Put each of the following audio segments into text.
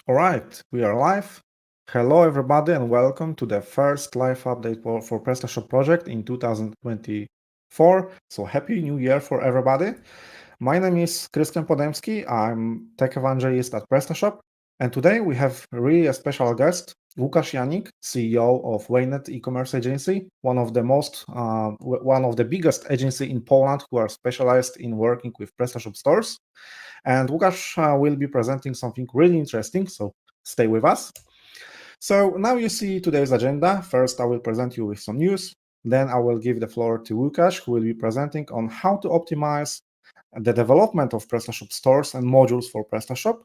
All right, we are live. Hello, everybody, and welcome to the first live update for PrestaShop project in 2024. So, happy new year for everybody. My name is Krystian Podemski. I'm tech evangelist at PrestaShop, and today we have really a special guest, Łukasz Janik, CEO of Waynet e-commerce agency, one of the biggest agency in Poland who are specialized in working with PrestaShop stores. And Łukasz will be presenting something really interesting, so stay with us. So now you see today's agenda. First, I will present you with some news. Then I will give the floor to Łukasz, who will be presenting on how to optimize the development of PrestaShop stores and modules for PrestaShop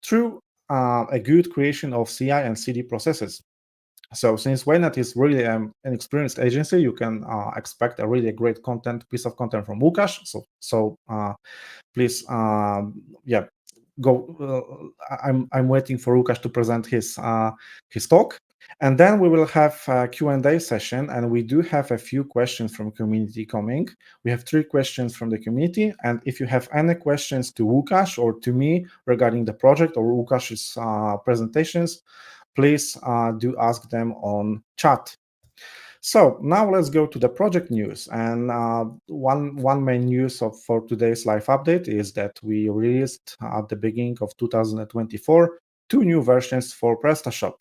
through a good creation of CI and CD processes. So since Waynet is really an experienced agency, you can expect a really great piece of content from Łukasz. So please, yeah, go. I'm waiting for Łukasz to present his talk, and then we will have a Q&A session. And we do have a few questions from community coming. We have 3 questions from the community, and if you have any questions to Łukasz or to me regarding the project or Łukasz's presentations, please do ask them on chat. So now let's go to the project news. And one main news for today's live update is that we released at the beginning of 2024 2 new versions for PrestaShop.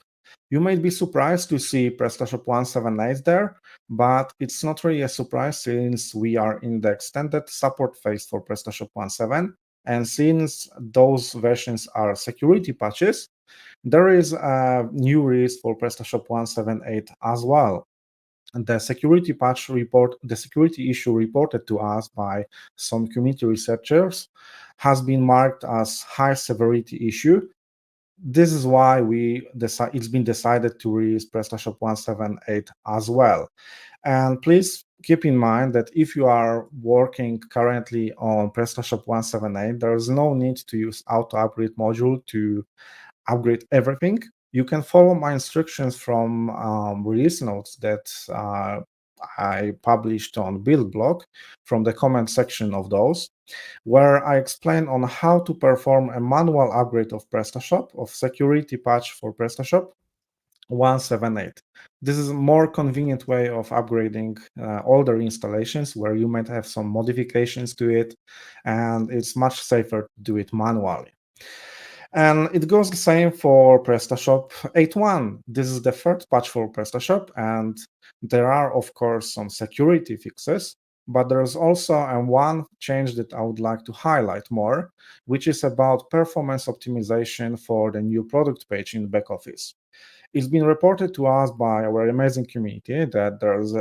You might be surprised to see PrestaShop 178 there, but it's not really a surprise since we are in the extended support phase for PrestaShop 1.7. And since those versions are security patches, there is a new release for PrestaShop 178 as well. And the security issue reported to us by some community researchers has been marked as high severity issue. This is why it's been decided to release PrestaShop 178 as well. And please keep in mind that if you are working currently on PrestaShop 178, there is no need to use auto upgrade module to upgrade everything. You can follow my instructions from release notes that I published on build blog from the comment section of those, where I explain on how to perform a manual upgrade of PrestaShop, of security patch for PrestaShop 178. This is a more convenient way of upgrading older installations where you might have some modifications to it, and it's much safer to do it manually. And it goes the same for PrestaShop 8.1. This is the third patch for PrestaShop, and there are, of course, some security fixes, but there's also one change that I would like to highlight more, which is about performance optimization for the new product page in backoffice. It's been reported to us by our amazing community that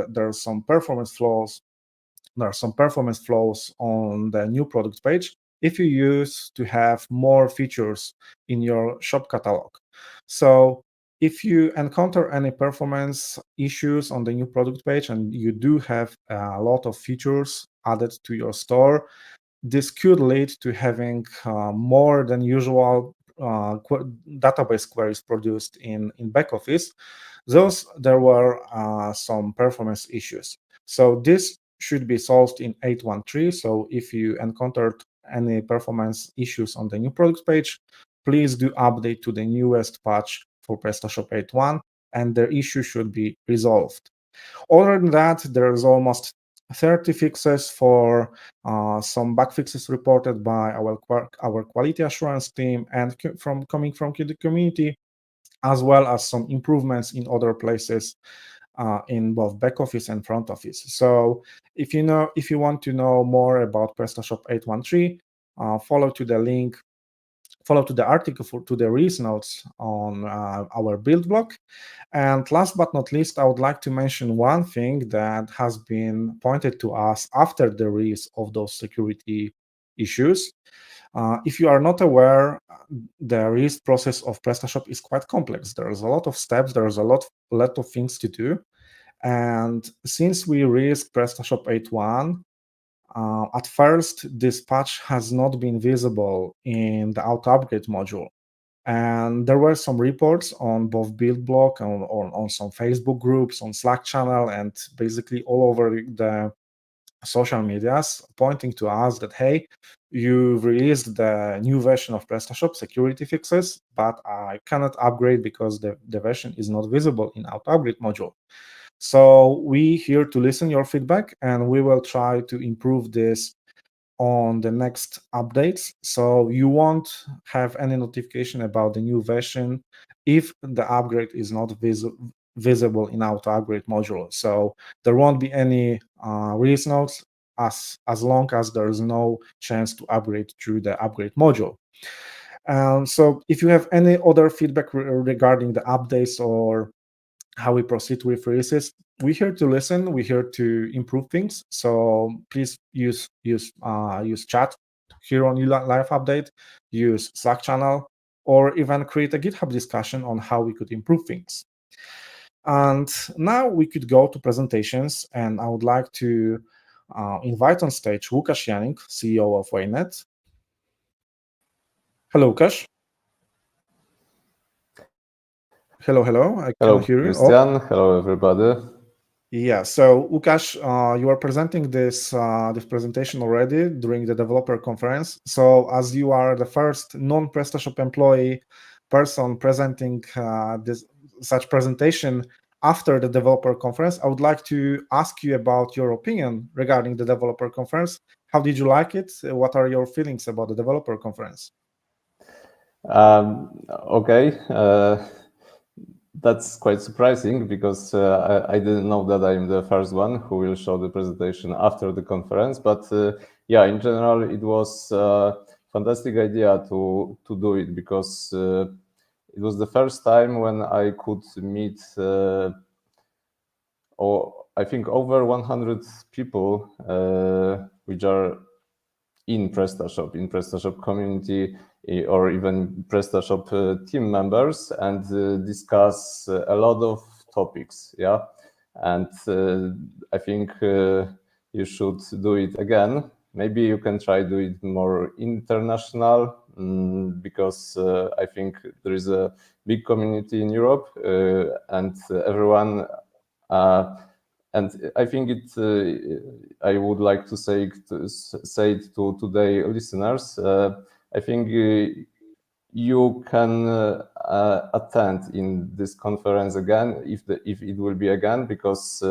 there's some performance flaws. There are some performance flaws on the new product page if you use to have more features in your shop catalog. So if you encounter any performance issues on the new product page and you do have a lot of features added to your store, this could lead to having more than usual database queries produced in backoffice. There were some performance issues. So this should be solved in 8.1.3. So if you encountered any performance issues on the new product page, please do update to the newest patch for PrestaShop 8.1, and the issue should be resolved. Other than that, there's almost 30 fixes for some bug fixes reported by our quality assurance team and coming from the community, as well as some improvements in other places in both back office and front office. So if you want to know more about PrestaShop 8.1.3, follow to the article to the release notes on our build blog. And last but not least, I would like to mention one thing that has been pointed to us after the release of those security issues. If you are not aware, the release process of PrestaShop is quite complex. There's a lot of steps, there's a lot of things to do. And since we released PrestaShop 8.1, at first, this patch has not been visible in the auto upgrade module. And there were some reports on both build blog, on some Facebook groups, on Slack channel, and basically all over the social medias pointing to us that, hey, you've released the new version of PrestaShop security fixes, but I cannot upgrade because the version is not visible in auto upgrade module. So we here to listen your feedback, and we will try to improve this on the next updates. So you won't have any notification about the new version if the upgrade is not visible in auto upgrade module. So there won't be any release notes as long as there is no chance to upgrade through the upgrade module. So if you have any other feedback regarding the updates or how we proceed with releases, we're here to listen, we're here to improve things. So please use chat here on live update, use Slack channel, or even create a GitHub discussion on how we could improve things. And now we could go to presentations, and I would like to invite on stage Łukasz Janik, CEO of Waynet. Hello, Łukasz. Hello, I can hear you. Christian. Hello, everybody. Yeah, so Łukasz, you are presenting this presentation already during the developer conference. So as you are the first non-PrestaShop employee person presenting such presentation after the developer conference, I would like to ask you about your opinion regarding the developer conference. How did you like it? What are your feelings about the developer conference? Okay. That's quite surprising because I didn't know that I'm the first one who will show the presentation after the conference. But yeah, in general, it was a fantastic idea to do it because it was the first time when I could meet, I think, over 100 people which are in PrestaShop community, or even PrestaShop team members, and discuss a lot of topics. Yeah, and I think you should do it again. Maybe you can try do it more international, because I think there is a big community in Europe, and everyone. And I think I would like to say it to today listeners. I think you can attend in this conference again if it will be again, because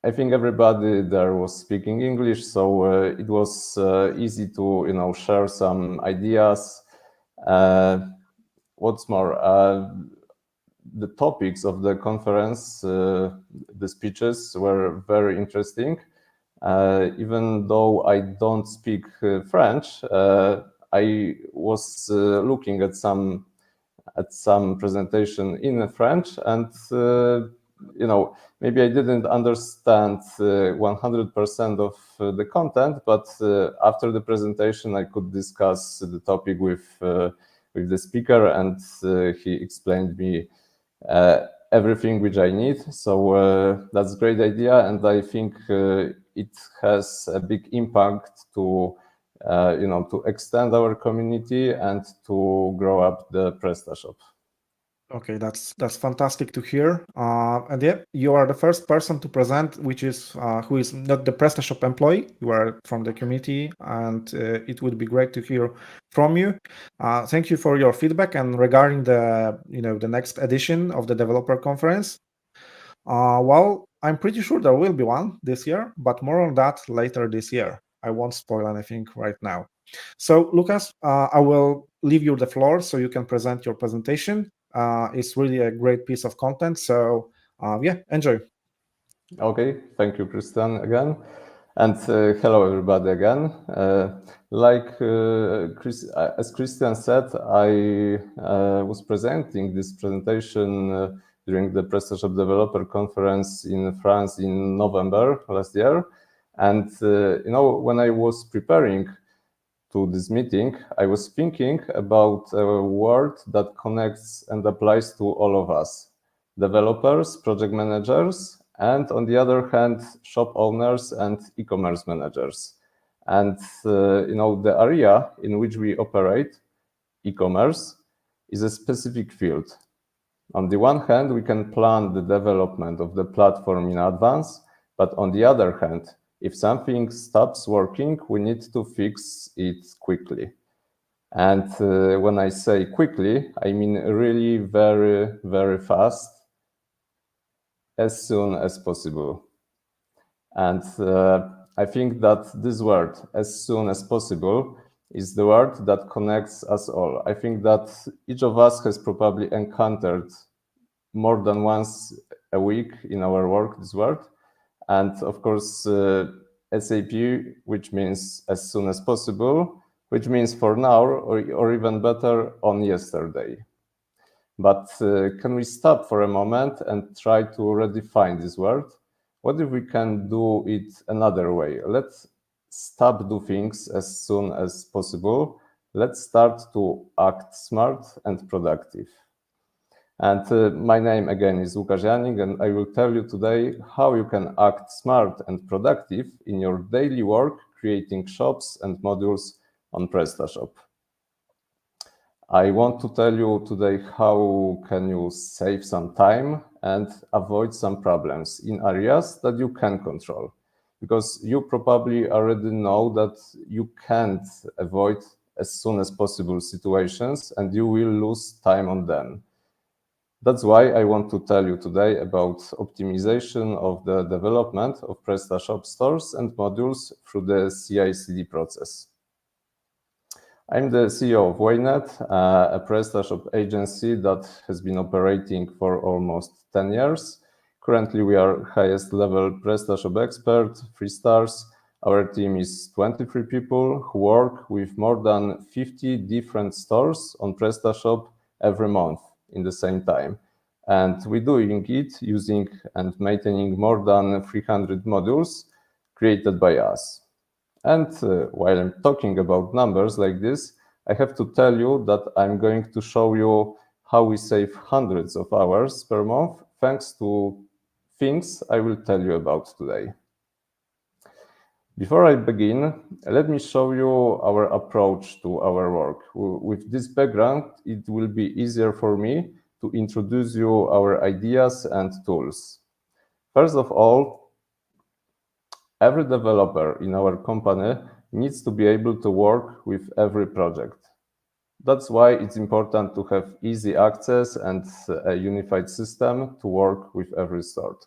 I think everybody there was speaking English, so it was easy to share some ideas. What's more, the topics of the conference, the speeches were very interesting. Even though I don't speak French, I was looking at some presentation in French, and maybe I didn't understand 100% of the content, but after the presentation I could discuss the topic with the speaker, and he explained me everything which I need. So that's a great idea, and I think it has a big impact to to extend our community and to grow up the PrestaShop. Okay, that's fantastic to hear. And yeah, you are the first person to present, which is who is not the PrestaShop employee. You are from the community, and it would be great to hear from you. Thank you for your feedback. And regarding the next edition of the developer conference, well, I'm pretty sure there will be one this year, but more on that later this year. I won't spoil anything right now. So, Łukasz, I will leave you the floor so you can present your presentation. It's really a great piece of content. So, yeah, enjoy. Okay, thank you, Christian, again. And hello, everybody, again. As Christian said, I was presenting this presentation during the PrestaShop Developer Conference in France in November last year. And, when I was preparing to this meeting, I was thinking about a word that connects and applies to all of us: developers, project managers, and on the other hand, shop owners and e-commerce managers. And the area in which we operate, e-commerce, is a specific field. On the one hand, we can plan the development of the platform in advance, but on the other hand, If something stops working, we need to fix it quickly. And when I say quickly, I mean really very, very fast, as soon as possible. And I think that this word, as soon as possible, is the word that connects us all. I think that each of us has probably encountered more than once a week in our work this word. And of course, SAP, which means as soon as possible, which means for now, or even better, on yesterday. But can we stop for a moment and try to redefine this word? What if we can do it another way? Let's stop do things as soon as possible. Let's start to act smart and productive. And my name again is Łukasz Janik, and I will tell you today how you can act smart and productive in your daily work, creating shops and modules on PrestaShop. I want to tell you today how can you save some time and avoid some problems in areas that you can control. Because you probably already know that you can't avoid as soon as possible situations and you will lose time on them. That's why I want to tell you today about optimization of the development of PrestaShop stores and modules through the CI/CD process. I'm the CEO of Waynet, a PrestaShop agency that has been operating for almost 10 years. Currently, we are highest level PrestaShop expert, 3 stars. Our team is 23 people who work with more than 50 different stores on PrestaShop every month in the same time. And we're doing it using and maintaining more than 300 modules created by us. And while I'm talking about numbers like this, I have to tell you that I'm going to show you how we save hundreds of hours per month thanks to things I will tell you about today. Before I begin, let me show you our approach to our work. With this background, it will be easier for me to introduce you our ideas and tools. First of all, every developer in our company needs to be able to work with every project. That's why it's important to have easy access and a unified system to work with every sort.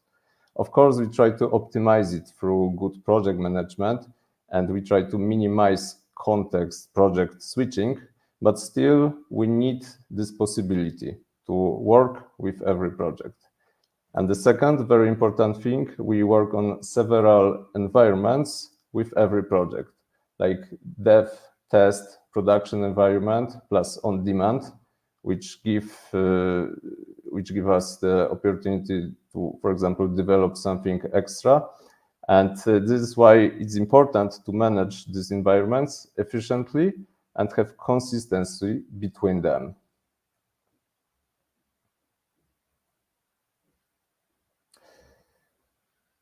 Of course, we try to optimize it through good project management, and we try to minimize context project switching, but still we need this possibility to work with every project. And the second very important thing, we work on several environments with every project, like dev, test, production environment, plus on demand, which give us the opportunity to, for example, develop something extra. And this is why it's important to manage these environments efficiently and have consistency between them.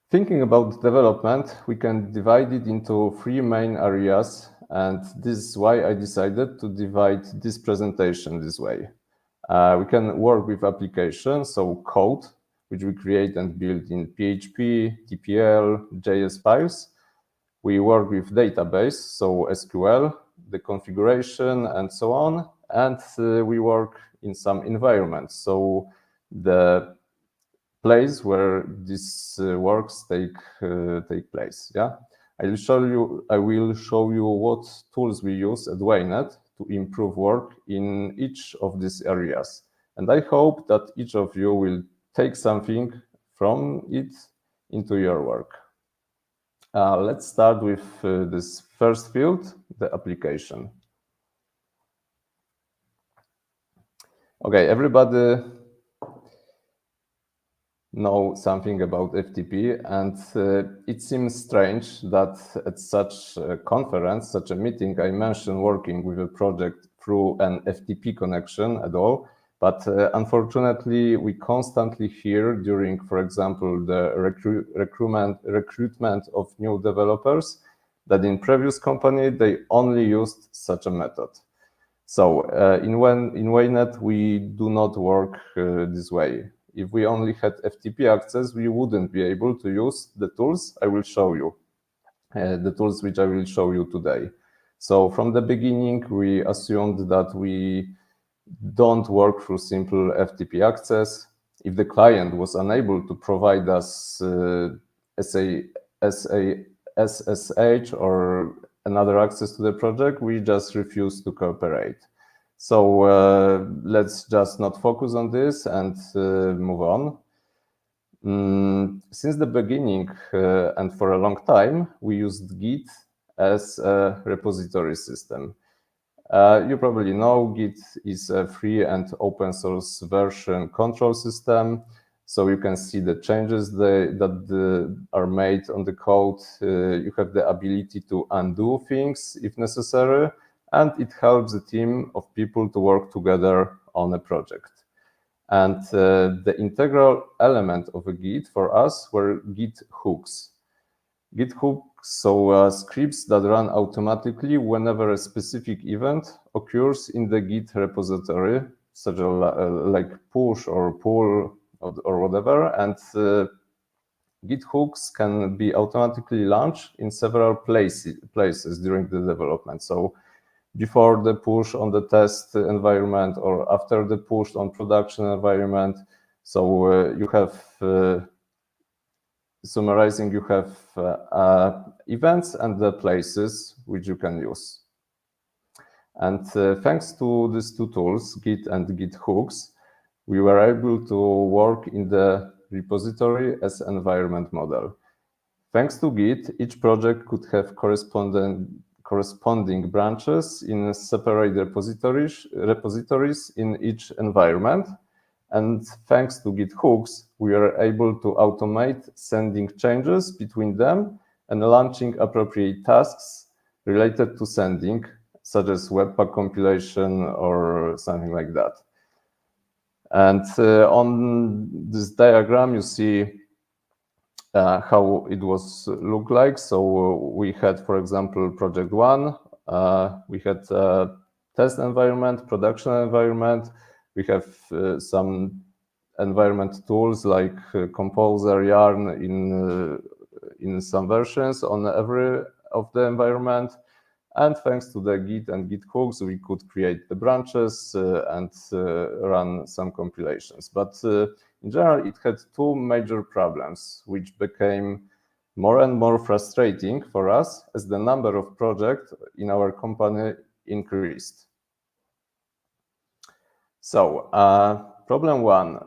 Thinking about development, we can divide it into 3 main areas, and this is why I decided to divide this presentation this way. We can work with applications, so code, which we create and build in PHP, TPL, JS files. We work with database, so SQL, the configuration, and so on. And we work in some environments, so the place where these works take place. Yeah, I will show you what tools we use at Waynet to improve work in each of these areas, and I hope that each of you will take something from it into your work. Let's start with this first field, the application. Okay, everybody know something about FTP, and it seems strange that at such a conference, such a meeting, I mentioned working with a project through an FTP connection at all. But unfortunately, we constantly hear during, for example, the recruitment of new developers that in previous company, they only used such a method. So in Waynet, we do not work this way. If we only had FTP access, we wouldn't be able to use the tools I will show you. the tools which I will show you today. So from the beginning, we assumed that we don't work through simple FTP access. If the client was unable to provide us SSH or another access to the project, we just refuse to cooperate. So let's just not focus on this and move on. Since the beginning and for a long time, we used Git as a repository system. You probably know Git is a free and open source version control system. So you can see the changes that are made on the code. You have the ability to undo things if necessary, and it helps the team of people to work together on a project. And the integral element of a Git for us were Git hooks. Git hooks, so scripts that run automatically whenever a specific event occurs in the Git repository, such as like push or pull or whatever. And Git hooks can be automatically launched in several places during the development. So before the push on the test environment or after the push on production environment. So you have, summarizing, you have events and the places which you can use. And thanks to these two tools, Git and Git hooks, we were able to work in the repository as environment model. Thanks to Git, each project could have corresponding branches in separate repositories in each environment. And thanks to Git hooks, we are able to automate sending changes between them and launching appropriate tasks related to sending, such as Webpack compilation or something like that. And on this diagram, you see how it was look like. So we had, for example, project one. We had test environment, production environment. We have some environment tools like Composer, Yarn in some versions on every of the environment. And thanks to the Git and Git hooks, we could create the branches and run some compilations. But in general, it had two major problems, which became more and more frustrating for us as the number of projects in our company increased. So problem one,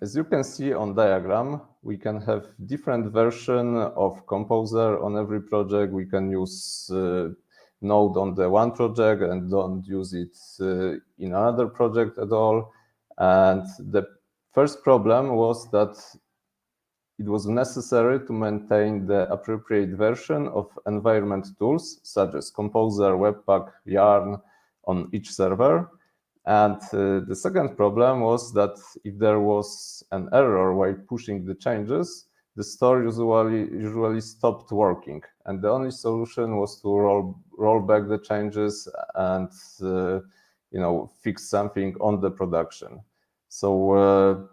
as you can see on diagram, we can have different version of Composer on every project. We can use Node on the one project and don't use it in another project at all. And the first problem was that it was necessary to maintain the appropriate version of environment tools, such as Composer, Webpack, Yarn on each server. And the second problem was that if there was an error while pushing the changes, the store usually stopped working. And the only solution was to roll back the changes and fix something on the production. So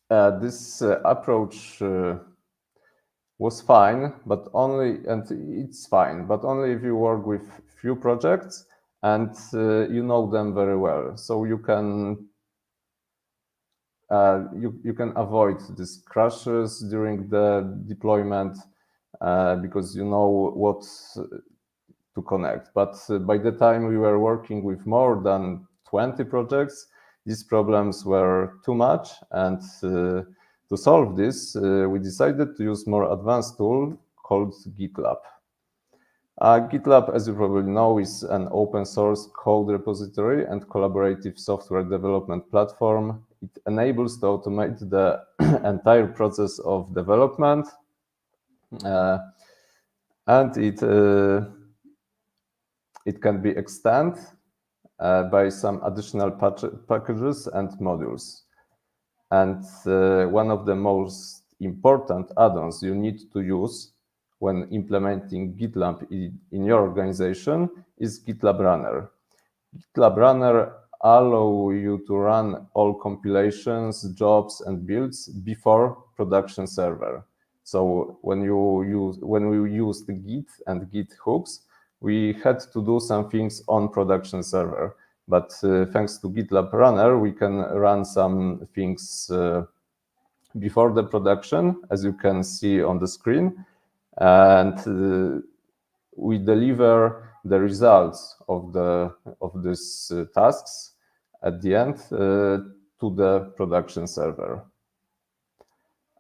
this approach was fine, but it's fine, but only if you work with few projects and you know them very well. So you can avoid these crashes during the deployment because you know what to connect. But by the time we were working with more than 20 projects, these problems were too much. And to solve this, we decided to use more advanced tool called GitLab. GitLab, as you probably know, is an open source code repository and collaborative software development platform. It enables to automate the entire process of development, and it can be extended by some additional packages and modules. And one of the most important add-ons you need to use when implementing GitLab in your organization is GitLab Runner. GitLab Runner allows you to run all compilations, jobs, and builds before production server. So when we used Git and Git hooks, we had to do some things on production server. But thanks to GitLab Runner, we can run some things before the production, as you can see on the screen, and we deliver the results of these tasks at the end to the production server.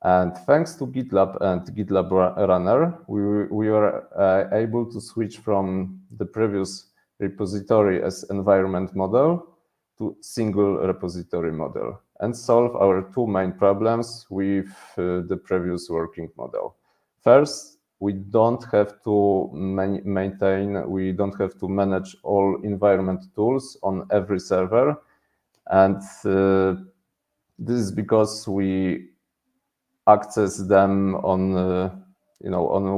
And thanks to GitLab and GitLab Runner, we were able to switch from the previous repository as environment model to single repository model and solve our two main problems with the previous working model. First, we don't have to we don't have to manage all environment tools on every server. And this is because we access them on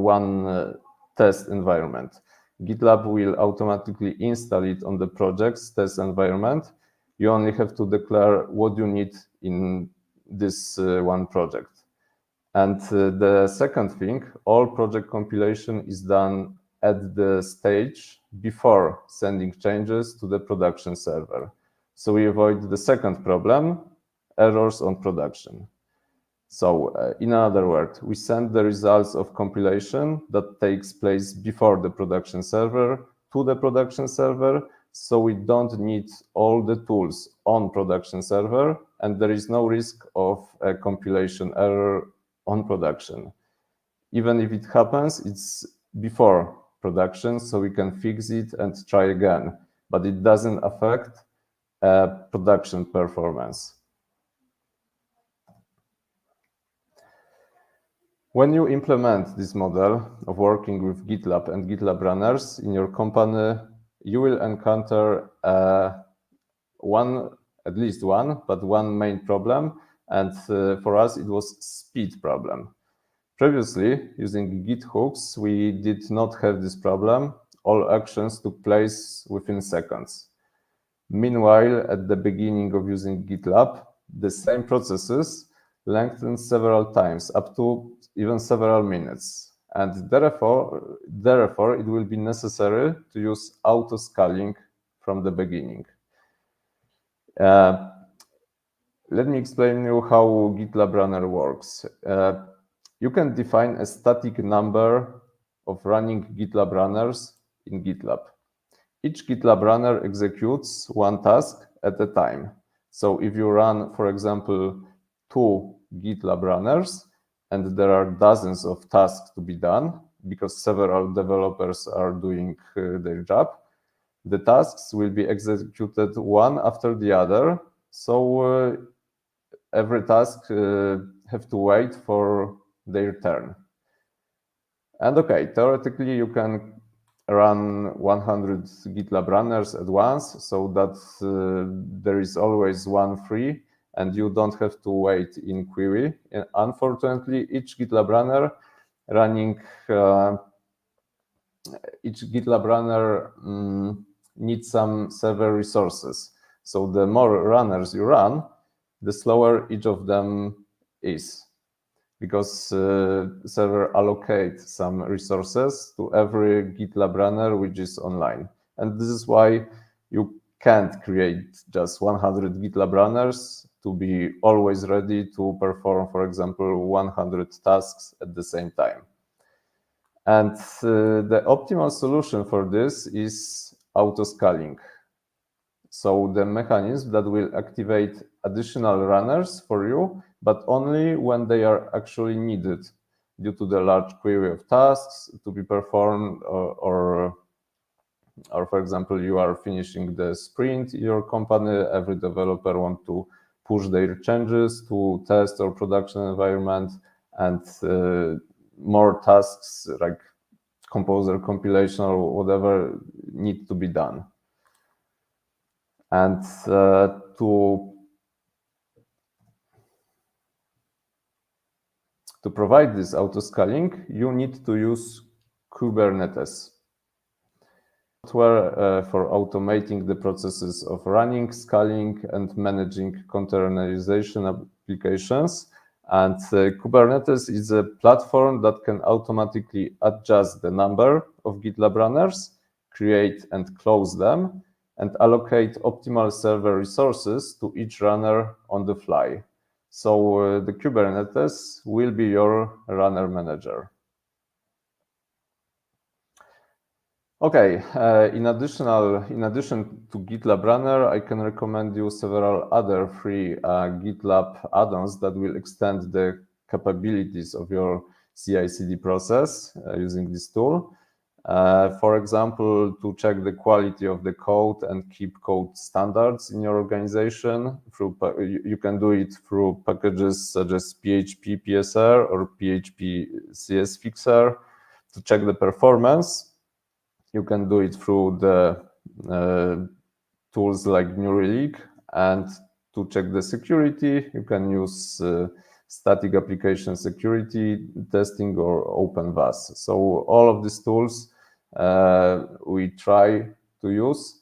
one test environment. GitLab will automatically install it on the project's test environment. You only have to declare what you need in this one project. And the second thing, all project compilation is done at the stage before sending changes to the production server. So we avoid the second problem, errors on production. So in other words, we send the results of compilation that takes place before the production server to the production server, so we don't need all the tools on production server, and there is no risk of a compilation error on production. Even if it happens, it's before production, so we can fix it and try again, but it doesn't affect production performance. When you implement this model of working with GitLab and GitLab runners in your company, you will encounter at least one main problem, and for us it was speed problem. Previously, using Git hooks, we did not have this problem. All actions took place within seconds. Meanwhile, at the beginning of using GitLab, the same processes lengthened several times, up to even several minutes. And therefore, it will be necessary to use auto-scaling from the beginning. Let me explain you how GitLab Runner works. You can define a static number of running GitLab runners in GitLab. Each GitLab runner executes one task at a time. So if you run, for example, 2 GitLab runners, and there are dozens of tasks to be done because several developers are doing their job, the tasks will be executed one after the other. So every task have to wait for their turn. And okay, theoretically, you can run 100 GitLab runners at once, so that there is always one free, and you don't have to wait in queue. And unfortunately, each GitLab runner needs some server resources. So the more runners you run, the slower each of them is, because server allocates some resources to every GitLab runner which is online. And this is why you can't create just 100 GitLab runners to be always ready to perform, for example, 100 tasks at the same time. And the optimal solution for this is auto-scaling. So the mechanism that will activate additional runners for you, but only when they are actually needed due to the large queue of tasks to be performed, or for example, you are finishing the sprint in your company, every developer wants to push their changes to test or production environment, and more tasks like composer compilation or whatever need to be done. And to provide this auto-scaling, you need to use Kubernetes software for automating the processes of running, scaling, and managing containerization applications. And Kubernetes is a platform that can automatically adjust the number of GitLab runners, create and close them, and allocate optimal server resources to each runner on the fly. So the Kubernetes will be your runner manager. Okay, in addition to GitLab Runner, I can recommend you several other free GitLab add-ons that will extend the capabilities of your CI/CD process using this tool. For example, to check the quality of the code and keep code standards in your organization, you can do it through packages such as PHP PSR or PHP CS Fixer to check the performance. You can do it through the tools like New Relic, and to check the security, you can use static application security testing or OpenVAS. So all of these tools we try to use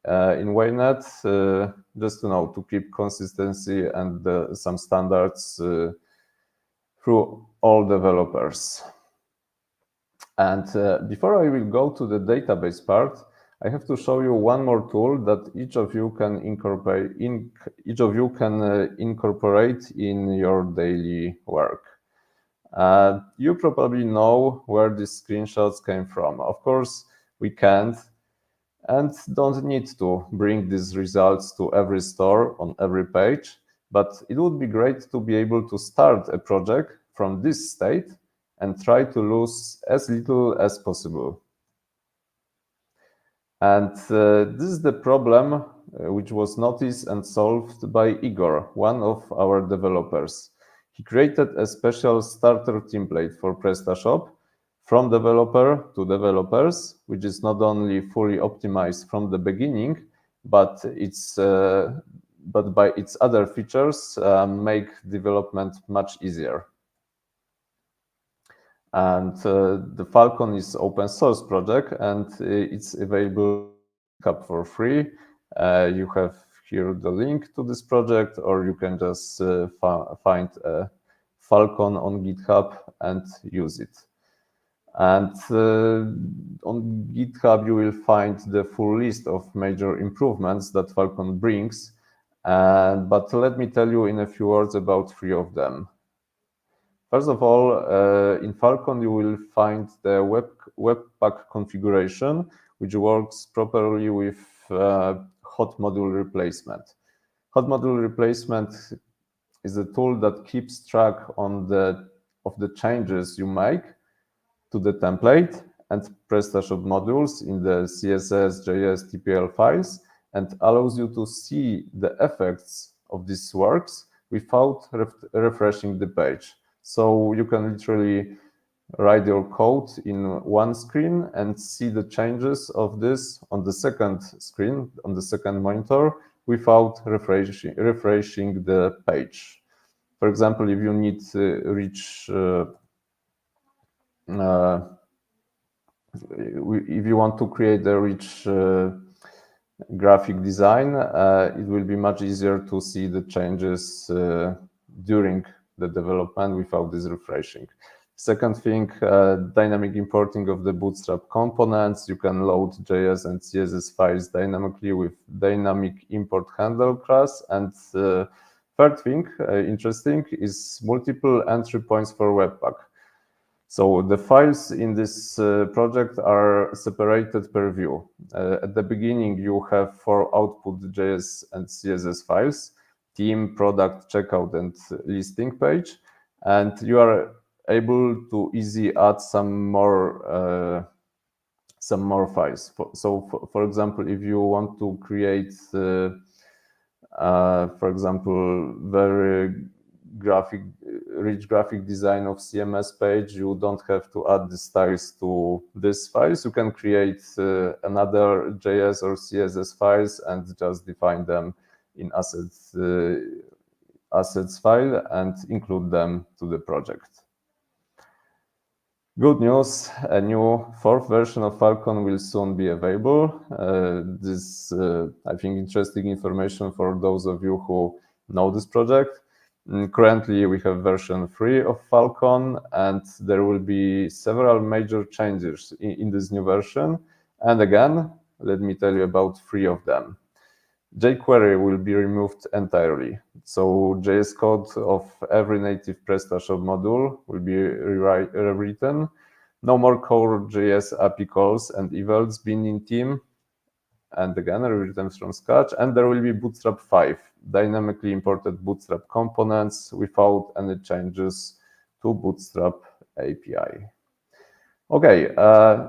in Waynet just to keep consistency and some standards through all developers. And before I will go to the database part, I have to show you one more tool that each of you can incorporate in your daily work. You probably know where these screenshots came from. Of course, we can't and don't need to bring these results to every store on every page, but it would be great to be able to start a project from this state and try to lose as little as possible. And this is the problem which was noticed and solved by Igor, one of our developers. He created a special starter template for PrestaShop from developer to developers, which is not only fully optimized from the beginning, but by its other features make development much easier. And the Falcon is open source project, and it's available for free. You have here the link to this project, or you can just find a Falcon on GitHub and use it. And on GitHub, you will find the full list of major improvements that Falcon brings. But let me tell you in a few words about 3 of them. First of all, in Falcon, you will find the Webpack configuration, which works properly with hot module replacement. Hot module replacement is a tool that keeps track of the changes you make to the template and PrestaShop modules in the CSS, JS, TPL files, and allows you to see the effects of these works without refreshing the page. So you can literally write your code in one screen and see the changes of this on the second screen, on the second monitor, without refreshing the page. For example, if you need to reach if you want to create a rich graphic design, it will be much easier to see the changes during the development without this refreshing. Second thing, dynamic importing of the Bootstrap components. You can load JS and CSS files dynamically with dynamic import handle class. And third thing, interesting, is multiple entry points for Webpack. So the files in this project are separated per view. At the beginning, you have 4 output JS and CSS files: team, product, checkout, and listing page. And you are able to easily add some more files. For example, if you want to create, for example, very rich graphic design of CMS page, you don't have to add the styles to these files. You can create another JS or CSS files and just define them in assets file and include them to the project. Good news, a new 4th version of Falcon will soon be available. This, I think, interesting information for those of you who know this project. Currently, we have version 3 of Falcon, and there will be several major changes in this new version. And again, let me tell you about 3 of them. jQuery will be removed entirely. So JS code of every native PrestaShop module will be rewritten. No more core JS API calls and events being in team, and again rewritten from scratch. And there will be Bootstrap 5, dynamically imported Bootstrap components without any changes to Bootstrap API. Okay,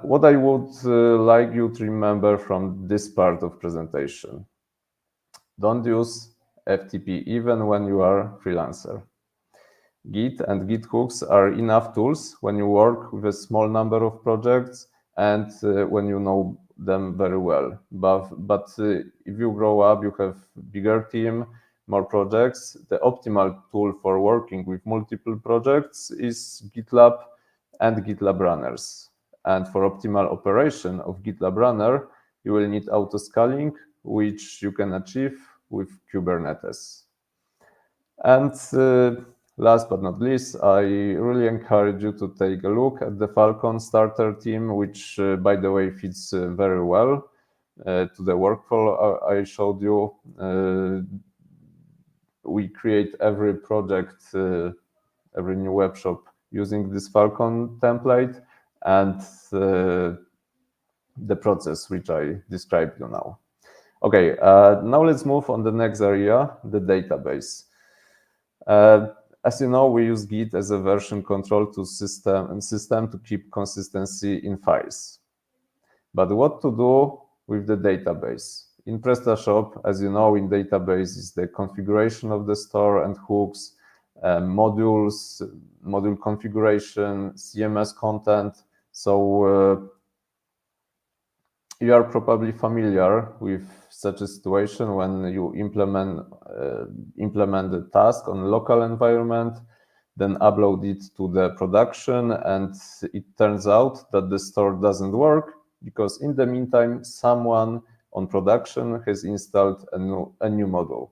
what I would like you to remember from this part of presentation. Don't use FTP even when you are freelancer. Git and Git hooks are enough tools when you work with a small number of projects and when you know them very well. But if you grow up, you have bigger team, more projects, the optimal tool for working with multiple projects is GitLab and GitLab runners. And for optimal operation of GitLab runner, you will need autoscaling, which you can achieve with Kubernetes. And last but not least, I really encourage you to take a look at the Falcon starter team, which, by the way, fits very well to the workflow I showed you. We create every project, every new web shop using this Falcon template and the process which I described you now. Okay, now let's move on the next area, the database. As you know, we use Git as a version control to system to keep consistency in files. But what to do with the database? In PrestaShop, as you know, in database is the configuration of the store and hooks, modules, module configuration, CMS content. So you are probably familiar with such a situation when you implement the task on a local environment, then upload it to the production, and it turns out that the store doesn't work because in the meantime, someone on production has installed a new module.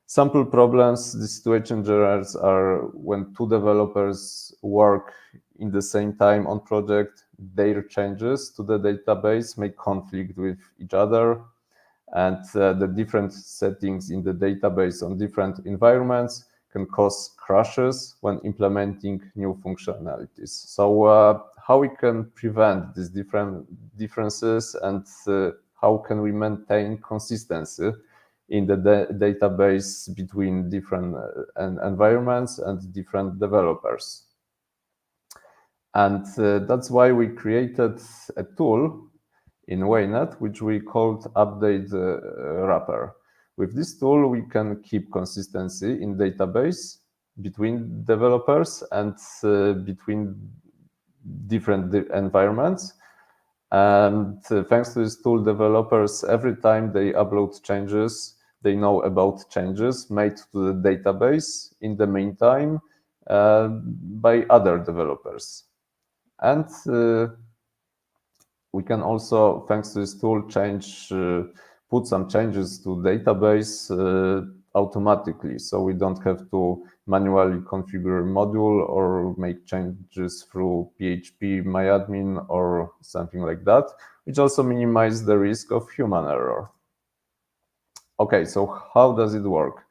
Sample problems, the situation generates are when two developers work in the same time on project, their changes to the database may conflict with each other, and the different settings in the database on different environments can cause crashes when implementing new functionalities. So how we can prevent these different differences, and how can we maintain consistency in the database between different environments and different developers? And that's why we created a tool in Waynet, which we called Update Wrapper. With this tool, we can keep consistency in database between developers and between different environments. And thanks to this tool, developers, every time they upload changes, they know about changes made to the database in the meantime by other developers. And we can also, thanks to this tool, put some changes to database automatically. So we don't have to manually configure a module or make changes through PHP myadmin or something like that, which also minimizes the risk of human error. Okay, so how does it work?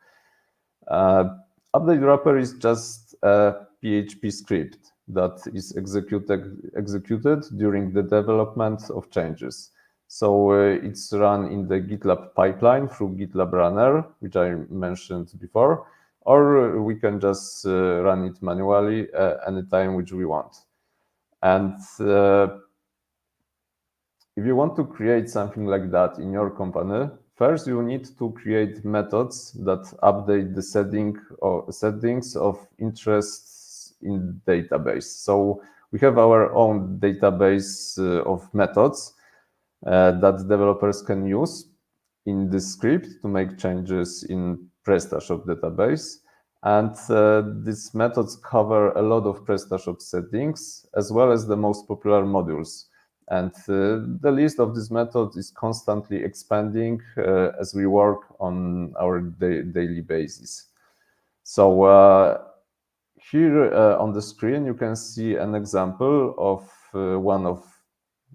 Update wrapper is just a PHP script that is executed during the development of changes. So it's run in the GitLab pipeline through GitLab runner, which I mentioned before, or we can just run it manually anytime which we want. And if you want to create something like that in your company, first you need to create methods that update the settings of interests in database. So we have our own database of methods that developers can use in this script to make changes in PrestaShop database. And these methods cover a lot of PrestaShop settings, as well as the most popular modules. And the list of these methods is constantly expanding as we work on our daily basis. So here on the screen, you can see an example of one of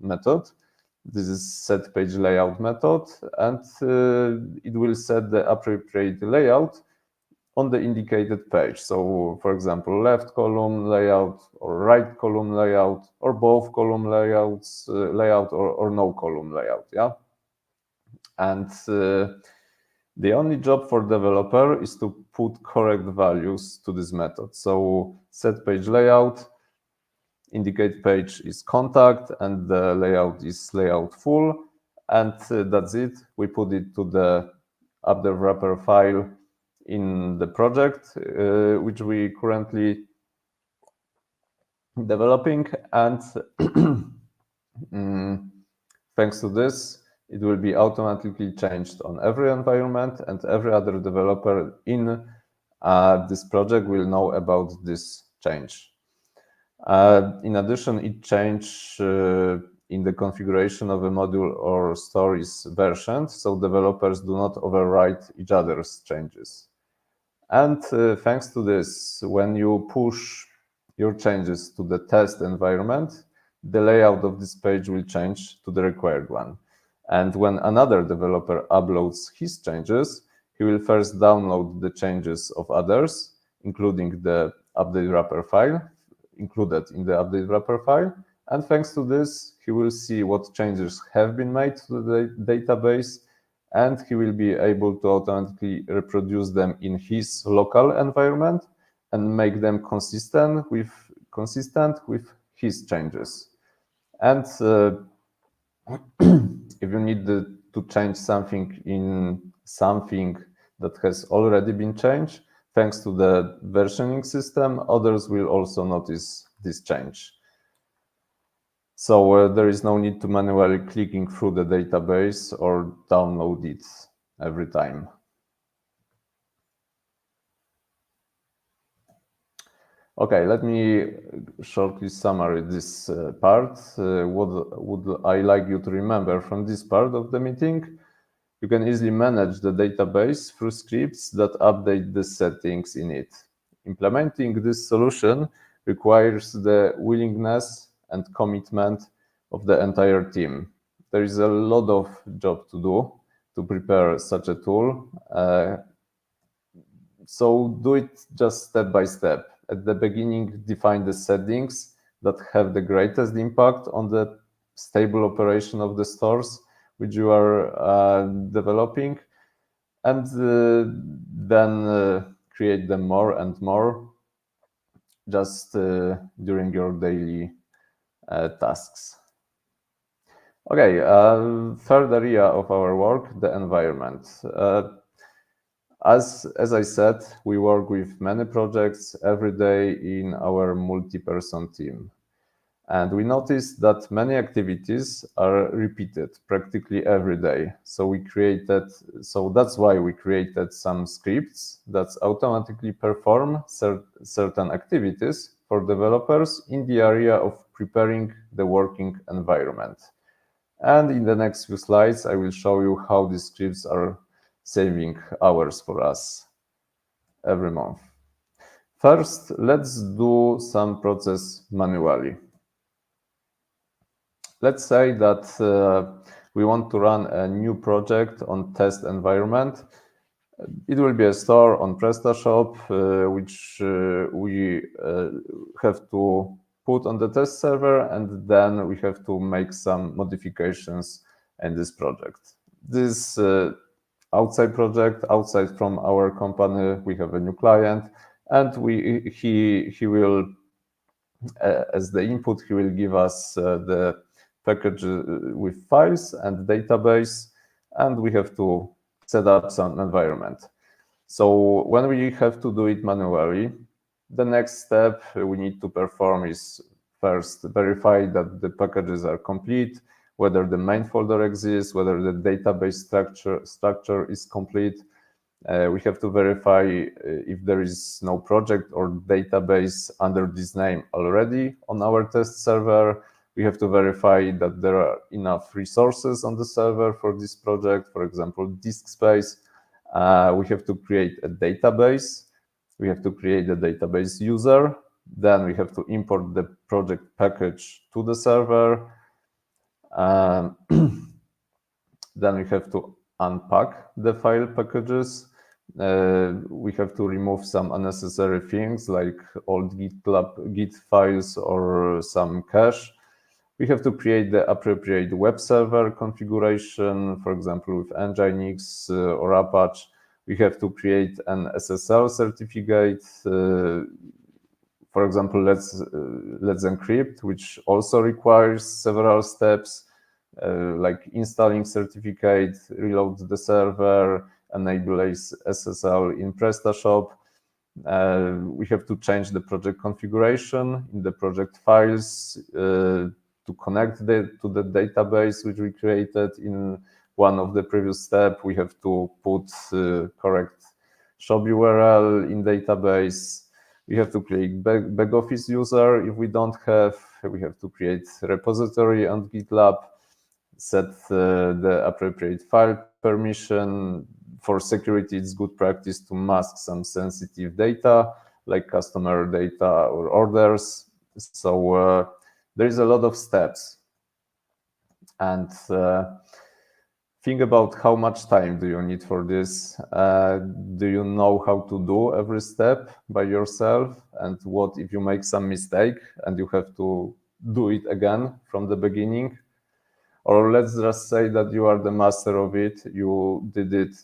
method. This is set page layout method, and it will set the appropriate layout on the indicated page. So, for example, left column layout or right column layout or both column layouts layout or no column layout. Yeah, and the only job for developer is to put correct values to this method. So set page layout, indicate page is contact, and the layout is layout full, and that's it. We put it to the update wrapper file in the project, which we currently developing, and thanks to this, it will be automatically changed on every environment, and every other developer in this project will know about this change. In addition, each change in the configuration of a module or store is versioned, so developers do not overwrite each other's changes. And thanks to this, when you push your changes to the test environment, the layout of this page will change to the required one. And when another developer uploads his changes, he will first download the changes of others, including the update wrapper file, included in the update wrapper file. And thanks to this, he will see what changes have been made to the database, and he will be able to automatically reproduce them in his local environment and make them consistent with his changes. And if you need to change something in something that has already been changed, thanks to the versioning system, others will also notice this change. So there is no need to manually clicking through the database or download it every time. Okay, let me shortly summarize this part. What would I like you to remember from this part of the meeting? You can easily manage the database through scripts that update the settings in it. Implementing this solution requires the willingness and commitment of the entire team. There is a lot of job to do to prepare such a tool. So do it just step by step. At the beginning, define the settings that have the greatest impact on the stable operation of the stores which you are developing, and then create them more and more just during your daily tasks. Okay, third area of our work, the environment. As I said, we work with many projects every day in our multi-person team. And we noticed that many activities are repeated practically every day. So that's why we created some scripts that automatically perform certain activities for developers in the area of preparing the working environment. And in the next few slides, I will show you how these scripts are saving hours for us every month. First, let's do some process manually. Let's say that we want to run a new project on test environment. It will be a store on PrestaShop, which we have to put on the test server, and then we have to make some modifications in this project. This outside project, outside from our company, we have a new client, and he will, as the input, he will give us the package with files and database, and we have to set up some environment. So when we have to do it manually, the next step we need to perform is first verify that the packages are complete, whether the main folder exists, whether the database structure is complete. We have to verify if there is no project or database under this name already on our test server. We have to verify that there are enough resources on the server for this project, for example, disk space. We have to create a database We have to create a database user. Then we have to import the project package to the server. Then we have to unpack the file packages. We have to remove some unnecessary things like old Git files or some cache. We have to create the appropriate web server configuration, for example, with Nginx or Apache. We have to create an SSL certificate. For example, let's encrypt, which also requires several steps, like installing certificate, reload the server, enable SSL in PrestaShop. We have to change the project configuration in the project files to connect to the database which we created in one of the previous steps. We have to put correct shop URL in database. We have to create back office user. If we don't have, we have to create repository on GitLab, set the appropriate file permission. For security, it's good practice to mask some sensitive data, like customer data or orders. So there is a lot of steps. And think about how much time do you need for this. Do you know how to do every step by yourself? And what if you make some mistake and you have to do it again from the beginning? Or let's just say that you are the master of it. You did it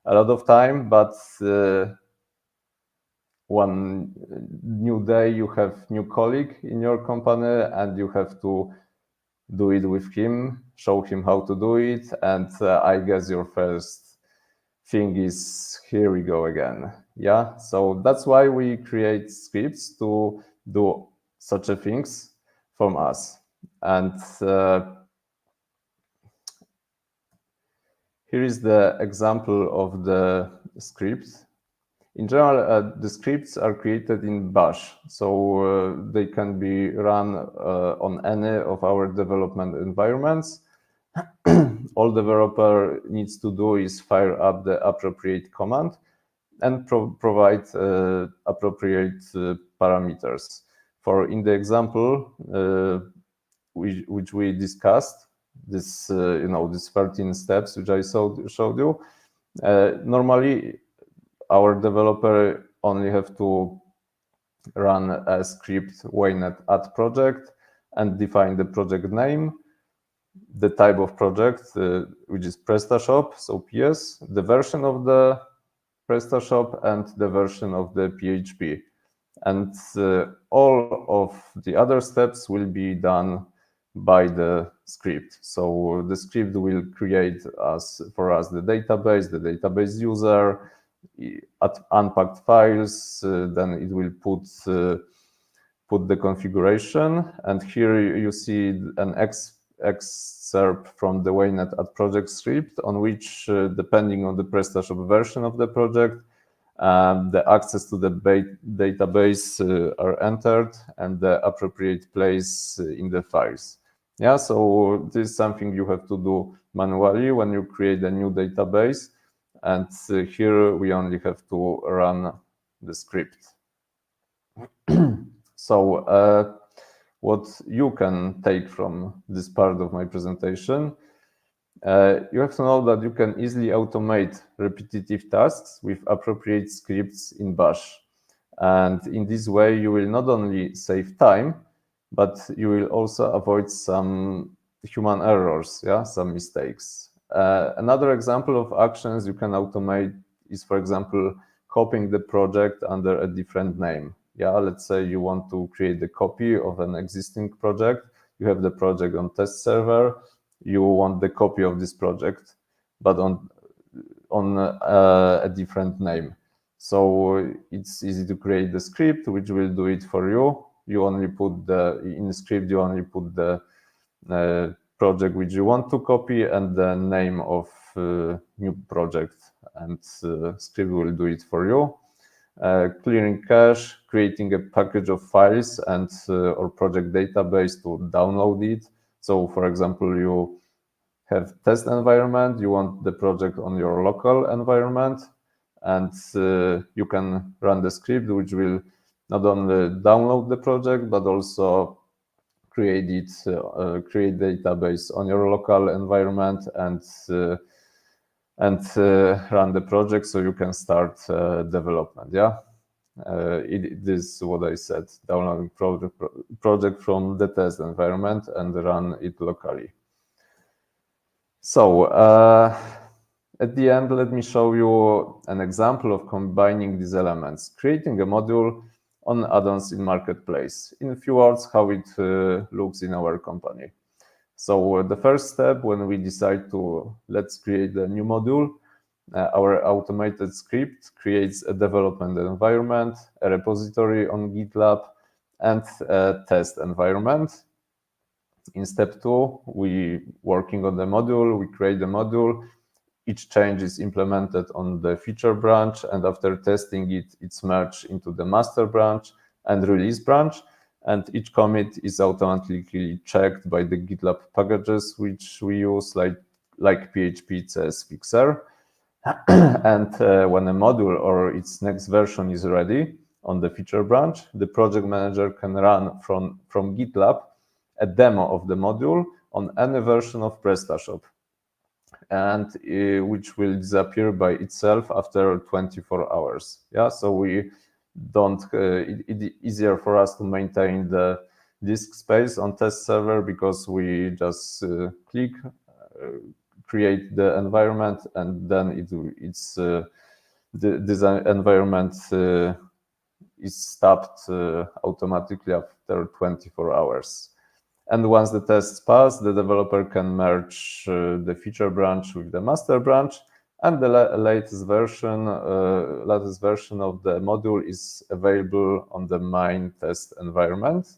a lot of time, but one new day you have new colleague in your company and you have to do it with him, show him how to do it. And I guess your first thing is, here we go again. Yeah, so that's why we create scripts to do such a things from us. And here is the example of the script. In general, the scripts are created in Bash, so they can be run on any of our development environments. All developer needs to do is fire up the appropriate command and provide appropriate parameters. For in the example which we discussed, this these 13 steps which I showed you, normally our developer only have to run a script ynet add project and define the project name, the type of project, which is PrestaShop, so PS, the version of the PrestaShop, and the version of the PHP. And all of the other steps will be done by the script. So the script will create for us the database user, unpacked files, then it will put the configuration. And here you see an excerpt from the ynet add project script, on which, depending on the PrestaShop version of the project, the access to the database are entered and the appropriate place in the files. Yeah, so this is something you have to do manually when you create a new database. And here we only have to run the script. So what you can take from this part of my presentation, you have to know that you can easily automate repetitive tasks with appropriate scripts in Bash. And in this way, you will not only save time, but you will also avoid some human errors, some mistakes. Another example of actions you can automate is, for example, copying the project under a different name. Let's say you want to create a copy of an existing project. You have the project on test server. You want the copy of this project, but on a different name. So it's easy to create the script, which will do it for you. You only put in the script, you only put the project which you want to copy and the name of new project, and script will do it for you. Clearing cache, creating a package of files and or project database to download it. So, for example, you have test environment, you want the project on your local environment, and you can run the script, which will not only download the project but also create database on your local environment and run the project so you can start development. Yeah, this is what I said: downloading project from the test environment and run it locally. So at the end, let me show you an example of combining these elements, creating a module on add-ons in Marketplace. In a few words, how it looks in our company. So the first step, when we decide to let's create a new module, our automated script creates a development environment, a repository on GitLab, and a test environment. In step 2, we working on the module, we create the module. Each change is implemented on the feature branch, and after testing it, it's merged into the master branch and release branch. And each commit is automatically checked by the GitLab packages, which we use like PHP CS Fixer. And when a module or its next version is ready on the feature branch, the project manager can run from GitLab a demo of the module on any version of PrestaShop, and which will disappear by itself after 24 hours. Yeah, so we don't it's easier for us to maintain the disk space on test server because we just click create the environment, and then this environment is stopped automatically after 24 hours. And once the tests pass, the developer can merge the feature branch with the master branch, and the latest version of the module is available on the main test environment.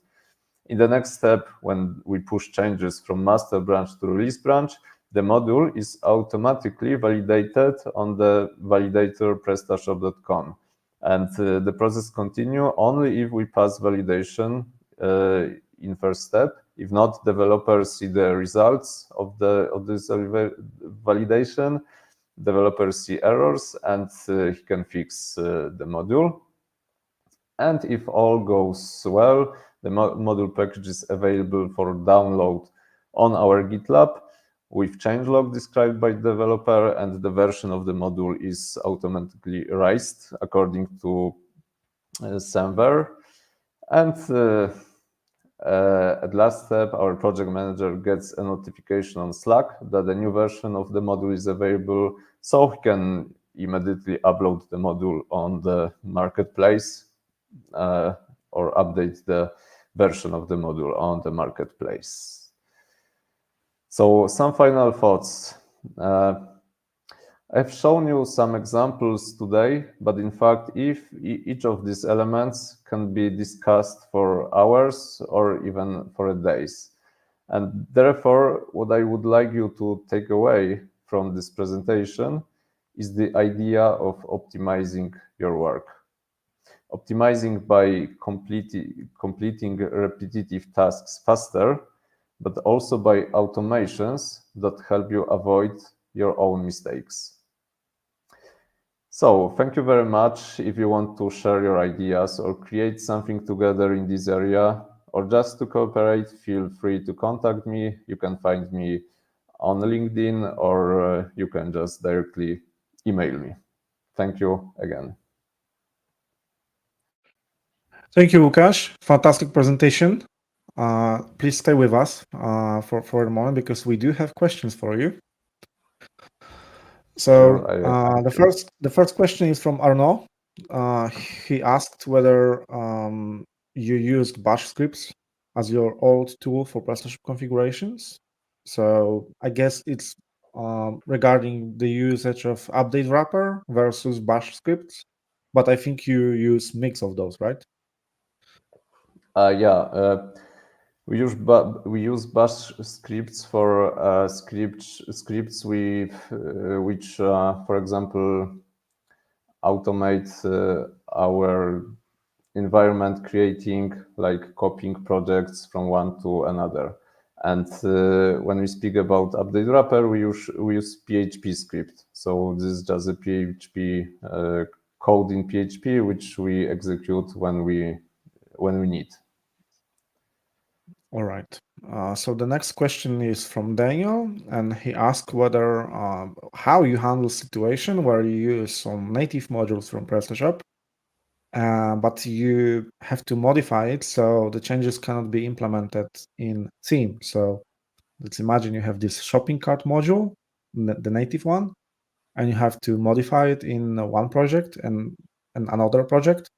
In the next step, when we push changes from master branch to release branch, the module is automatically validated on the validator PrestaShop.com. And the process continues only if we pass validation in first step. If not, developers see the results of this validation. Developers see errors, and he can fix the module. And if all goes well, the module package is available for download on our GitLab with changelog described by the developer, and the version of the module is automatically raised according to Semver. And at last step, our project manager gets a notification on Slack that a new version of the module is available, so he can immediately upload the module on the marketplace or update the version of the module on the marketplace. So some final thoughts. I've shown you some examples today, but in fact, if each of these elements can be discussed for hours or even for days. And therefore, what I would like you to take away from this presentation is the idea of optimizing your work. Optimizing by completing repetitive tasks faster, but also by automations that help you avoid your own mistakes. So thank you very much. If you want to share your ideas or create something together in this area, or just to cooperate, feel free to contact me. You can find me on LinkedIn, or you can just directly email me. Thank you again. Thank you, Łukasz. Fantastic presentation. Please stay with us for a moment because we do have questions for you. So Sure, the first question is from Arnaud. He asked whether you used Bash scripts as your old tool for PrestaShop configurations. So I guess it's regarding the usage of update wrapper versus Bash scripts, but I think you use mix of those, right? We use Bash scripts for scripts which, for example, automate our environment creating, like copying projects from one to another. And when we speak about update wrapper, we use PHP script. So this is just a PHP code in PHP which we execute when we need. All right. So the next question is from Daniel, and he asked whether how you handle situation where you use some native modules from PrestaShop, but you have to modify it so the changes cannot be implemented in theme. So let's imagine you have this shopping cart module, the native one, and you have to modify it in one project and another project.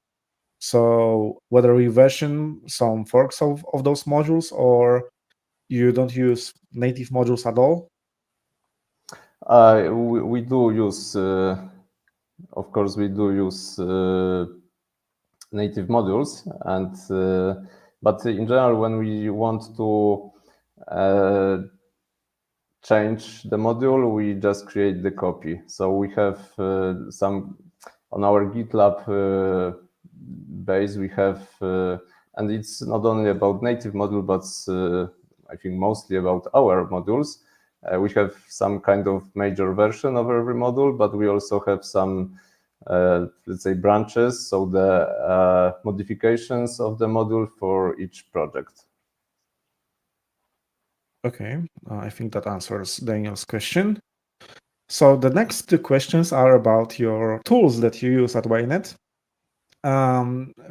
So whether you version some forks of those modules or you don't use native modules at all? We do use, of course, we do use native modules, and but in general, when we want to change the module, we just create the copy. So we have some on our GitLab base. We have, and it's not only about native module, but I think mostly about our modules. We have some kind of major version of every module, but we also have some, let's say, branches, so the modifications of the module for each project. Okay, I think that answers Daniel's question. So the next two questions are about your tools that you use at Ynet.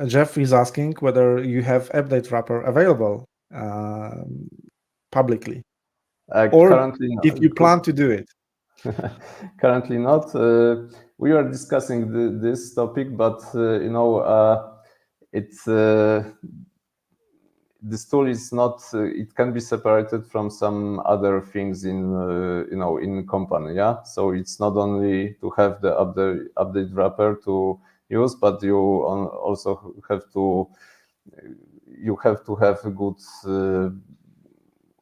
Jeff is asking whether you have update wrapper available publicly, or Currently, if you plan to do it. currently not. We are discussing this topic, but it's this tool is not. It can be separated from some other things in in company. Yeah, so it's not only to have the update wrapper to use, but you also have to have a good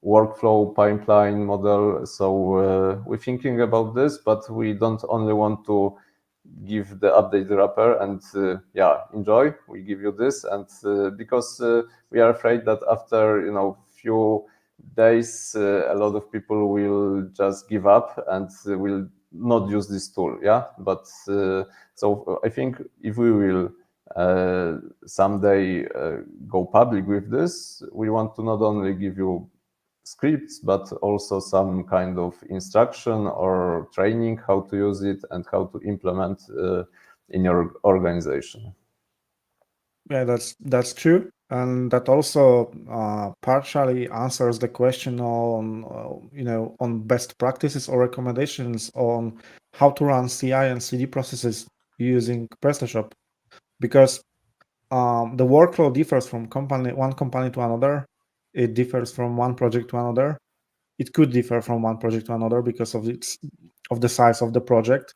workflow pipeline model. So we're thinking about this, but we don't only want to give the update wrapper and enjoy. We give you this, and because we are afraid that after few days, a lot of people will just give up and will not use this tool. Yeah, but so I think if we will someday go public with this, we want to not only give you scripts, but also some kind of instruction or training how to use it and how to implement in your organization. Yeah, that's true, and that also partially answers the question on on best practices or recommendations on how to run CI and CD processes using PrestaShop, because the workflow differs from one company to another. It differs from one project to another. It could differ from one project to another because of the size of the project.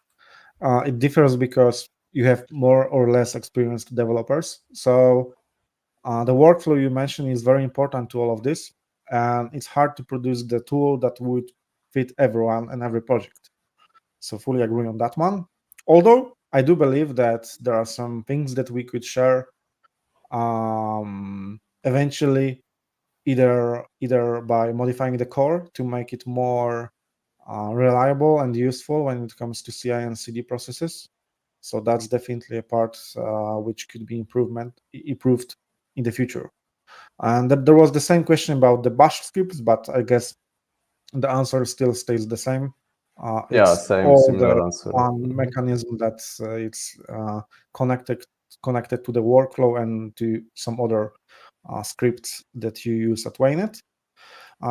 It differs because you have more or less experienced developers. So the workflow you mentioned is very important to all of this, and it's hard to produce the tool that would fit everyone and every project. So fully agree on that one. Although I do believe that there are some things that we could share eventually, either by modifying the core to make it more reliable and useful when it comes to CI and CD processes. So that's definitely a part which could be improved in the future. And there was the same question about the bash scripts, but I guess the answer still stays the same. It's all Similar the answer. one mechanism that it's connected to the workflow and to some other scripts that you use at Ynet.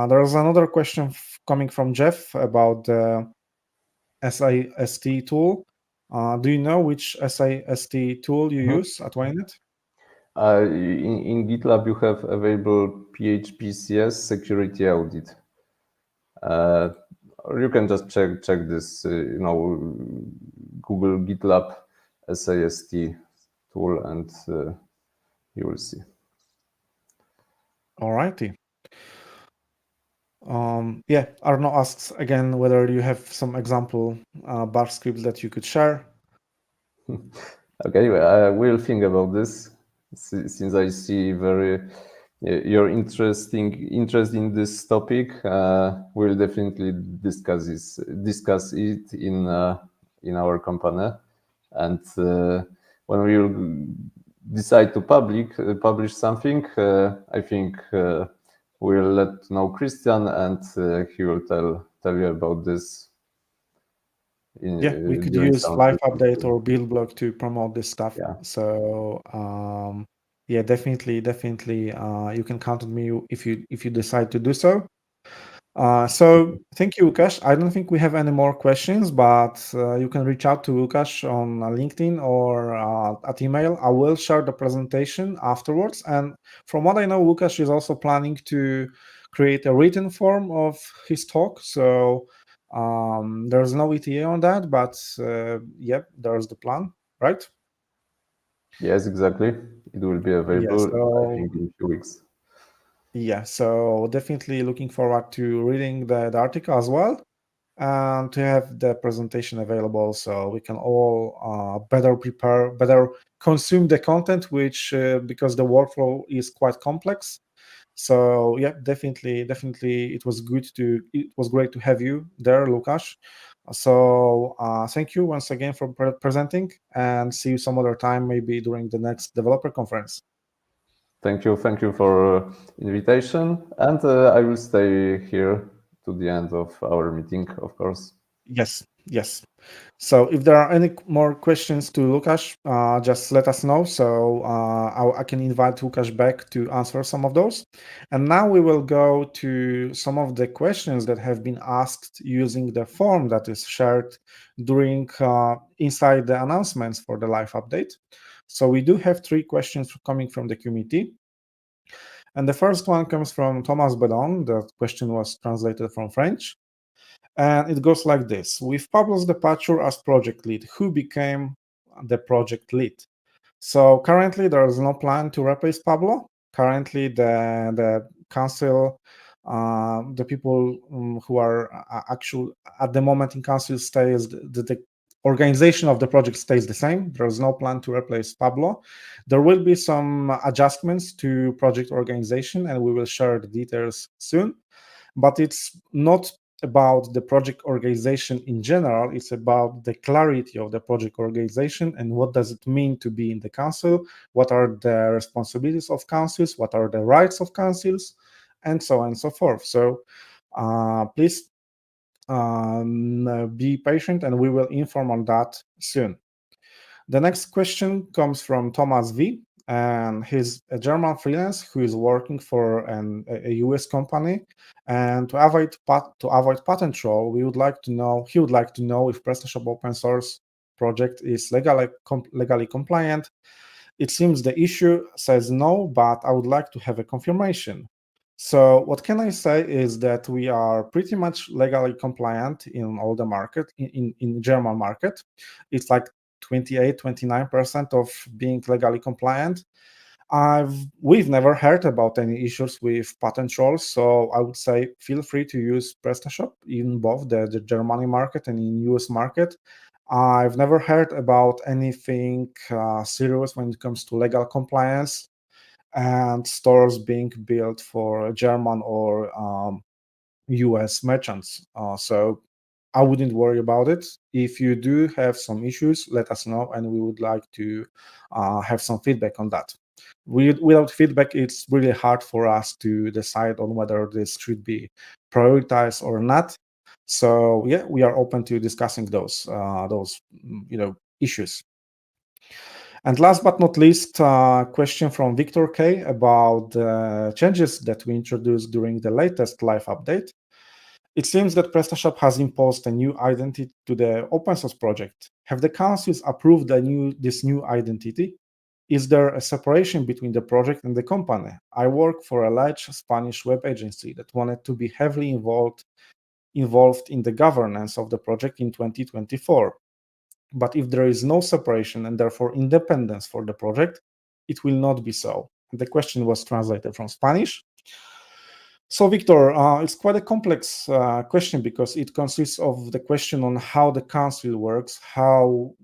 There's another question coming from Jeff about the SAST tool. Do you know which SAST tool you use at Ynet? In GitLab, you have available PHPCS security audit. Or you can just check this, Google GitLab SAST tool, and you will see. All righty. Arno asks again whether you have some example bash scripts that you could share. Okay, I will think about this since I see very your interest in this topic. We'll definitely discuss it in our company, and when we will decide to publish something, I think we'll let know Christian, and he will tell you about this We could during use some Life Update or Build Blog to promote this stuff. Yeah. So yeah, definitely, you can count on me if you decide to do so. So thank you, Łukasz. I don't think we have any more questions, but you can reach out to Łukasz on LinkedIn or at email. I will share the presentation afterwards. And from what I know, Łukasz is also planning to create a written form of his talk. So there's no ETA on that, but yep, there's the plan, right? Yes, exactly. It will be available, I So think, in a few weeks. yeah, so definitely looking forward to reading the article as well, and to have the presentation available so we can all better prepare, better consume the content, which because the workflow is quite complex. So yeah, definitely, it was great to have you there, Łukasz. So thank you once again for presenting, and see you some other time, maybe during the next developer conference. Thank you for invitation, and I will stay here to the end of our meeting, of course. Yes. So if there are any more questions to Łukasz, just let us know. So I can invite Łukasz back to answer some of those. And now we will go to some of the questions that have been asked using the form that is shared during inside the announcements for the live update. So we do have 3 questions coming from the community. And the first one comes from Thomas Bedon. The question was translated from French. And it goes like this. With Pablo's departure as project lead, who became the project lead? So currently there is no plan to replace Pablo. Currently the council, the people who are actual at the moment in council stays, the organization of the project stays the same. There is no plan to replace Pablo. There will be some adjustments to project organization, and we will share the details soon. But it's not about the project organization in general. It's about the clarity of the project organization and what does it mean to be in the council, what are the responsibilities of councils, what are the rights of councils, and so on and so forth. So please be patient, and we will inform on that soon. The next question comes from Thomas V, and he's a German freelance who is working for a US company. And to avoid patent troll, he would like to know if PrestaShop open source project is legally compliant. It seems the issue says no, but I would like to have a confirmation. So what can I say is that we are pretty much legally compliant in all the market, in German market. It's like 28-29% of being legally compliant. We've never heard about any issues with patent trolls, so I would say feel free to use PrestaShop in both the Germany market and in US market. I've never heard about anything serious when it comes to legal compliance and stores being built for German or US merchants. So I wouldn't worry about it. If you do have some issues, let us know, and we would like to have some feedback on that. Without feedback, it's really hard for us to decide on whether this should be prioritized or not. So yeah, we are open to discussing those issues. And last but not least, question from Victor K about the changes that we introduced during the latest live update. It seems that PrestaShop has imposed a new identity to the open source project. Have the councils approved this new identity? Is there a separation between the project and the company? I work for a large Spanish web agency that wanted to be heavily involved in the governance of the project in 2024. But if there is no separation and therefore independence for the project, it will not be so. The question was translated from Spanish. So, Victor, it's quite a complex question because it consists of the question on how the council works, how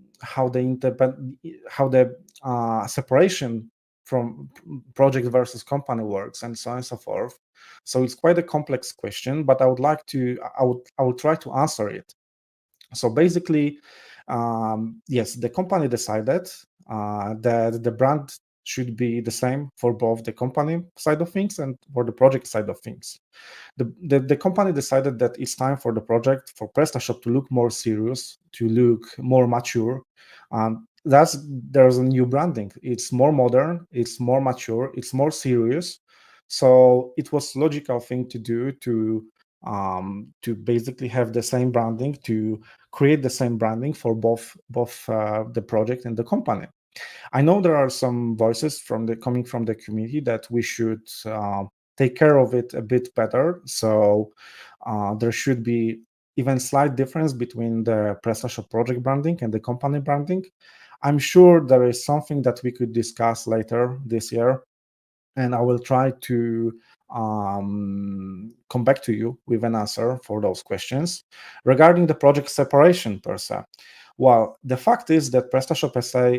the separation from project versus company works and so on and so forth. So it's quite a complex question, but I will try to answer it. So basically, yes, the company decided that the brand should be the same for both the company side of things and for the project side of things. The company decided that it's time for the project, for PrestaShop, to look more serious, to look more mature. There's a new branding. It's more modern, it's more mature, it's more serious. So it was logical thing to do to basically have the same branding, to create the same branding for both the project and the company. I know there are some voices coming from the community that we should take care of it a bit better. So there should be even slight difference between the PrestaShop project branding and the company branding. I'm sure there is something that we could discuss later this year, and I will try to come back to you with an answer for those questions. Regarding the project separation per se, well, the fact is that PrestaShop SA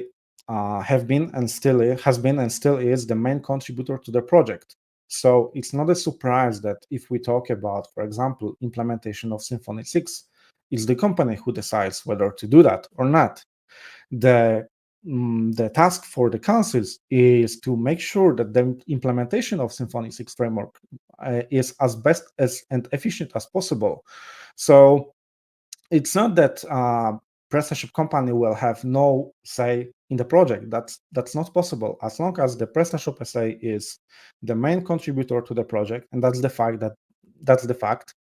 has been and still is the main contributor to the project. So it's not a surprise that if we talk about, for example, implementation of Symfony 6, it's the company who decides whether to do that or not. The task for the councils is to make sure that the implementation of Symfony 6 framework is as best as and efficient as possible. So it's not that PrestaShop company will have no say in the project. That's not possible. As long as the PrestaShop SA is the main contributor to the project, and that's the fact.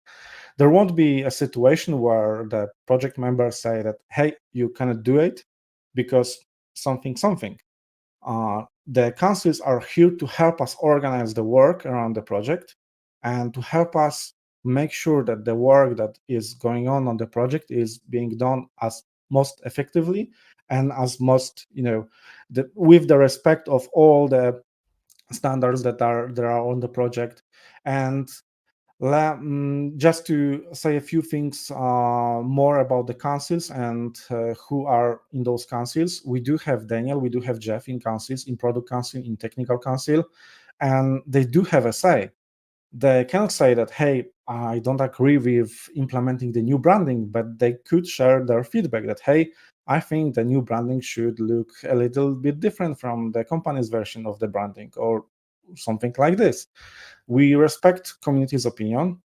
There won't be a situation where the project members say that, hey, you cannot do it because something. The councils are here to help us organize the work around the project and to help us make sure that the work that is going on the project is being done as most effectively and as most, with the respect of all the standards that are on the project. And just to say a few things more about the councils and who are in those councils. We do have Daniel, we do have Jeff in councils, in product council, in technical council, and they do have a say. They cannot say that, hey, I don't agree with implementing the new branding, but they could share their feedback that, hey, I think the new branding should look a little bit different from the company's version of the branding, or something like this. We respect community's opinion.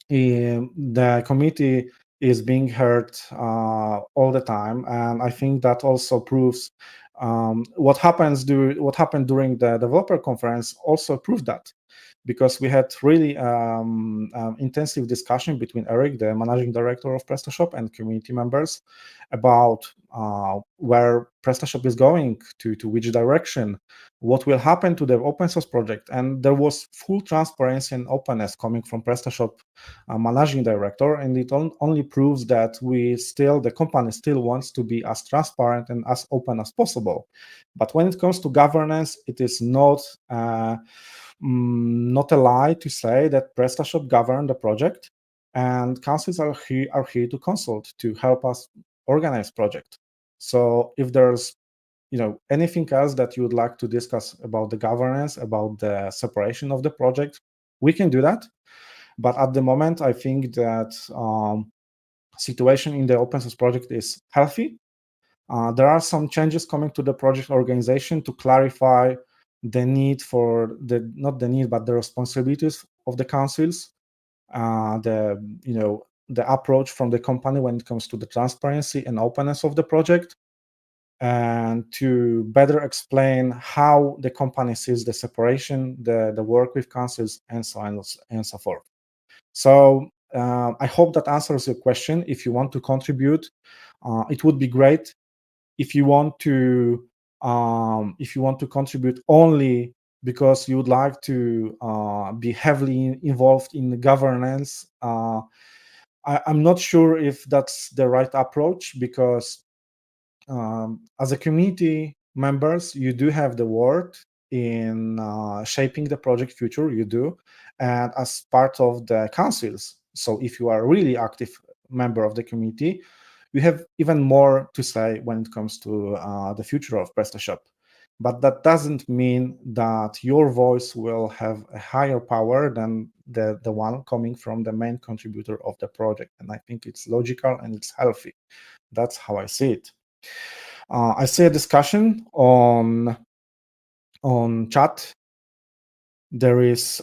The community is being heard all the time, and I think that also proves what happened during the developer conference also proved that, because we had really intensive discussion between Eric, the managing director of PrestaShop, and community members about where PrestaShop is going, to which direction, what will happen to the open source project. And there was full transparency and openness coming from PrestaShop managing director, and it only proves that the company still wants to be as transparent and as open as possible. But when it comes to governance, it is not a lie to say that PrestaShop govern the project, and councils are here to consult, to help us organize project. So if there's anything else that you would like to discuss about the governance, about the separation of the project, we can do that. But at the moment, I think that situation in the open source project is healthy. There are some changes coming to the project organization to clarify the need for not the need, but the responsibilities of the councils, the approach from the company when it comes to the transparency and openness of the project, and to better explain how the company sees the separation, the work with councils, and so on and so forth. So I hope that answers your question. If you want to contribute, it would be great. If you want to contribute only because you would like to be heavily involved in the governance, I'm not sure if that's the right approach, because as a community members, you do have the word in shaping the project future, you do, and as part of the councils. So if you are a really active member of the community, you have even more to say when it comes to the future of PrestaShop. but that doesn't mean that your voice will have a higher power than the one coming from the main contributor of the project. And I think it's logical and it's healthy. That's how I see it. I see a discussion on chat. There is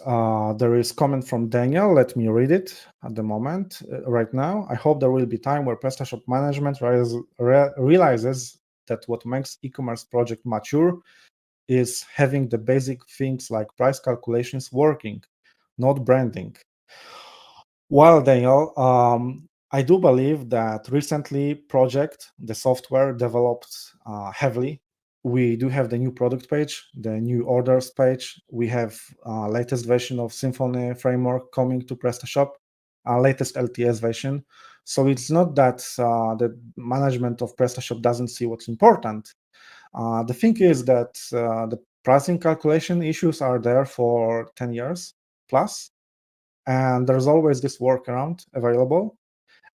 comment from Daniel. Let me read it at the moment. Right now, I hope there will be time where PrestaShop management realizes that what makes e-commerce project mature is having the basic things like price calculations working, not branding. Well, Daniel, I do believe that recently project, the software developed heavily. We do have the new product page, the new orders page. We have latest version of Symfony framework coming to PrestaShop, latest LTS version. So it's not that the management of PrestaShop doesn't see what's important. The thing is that the pricing calculation issues are there for 10 years plus, and there's always this workaround available.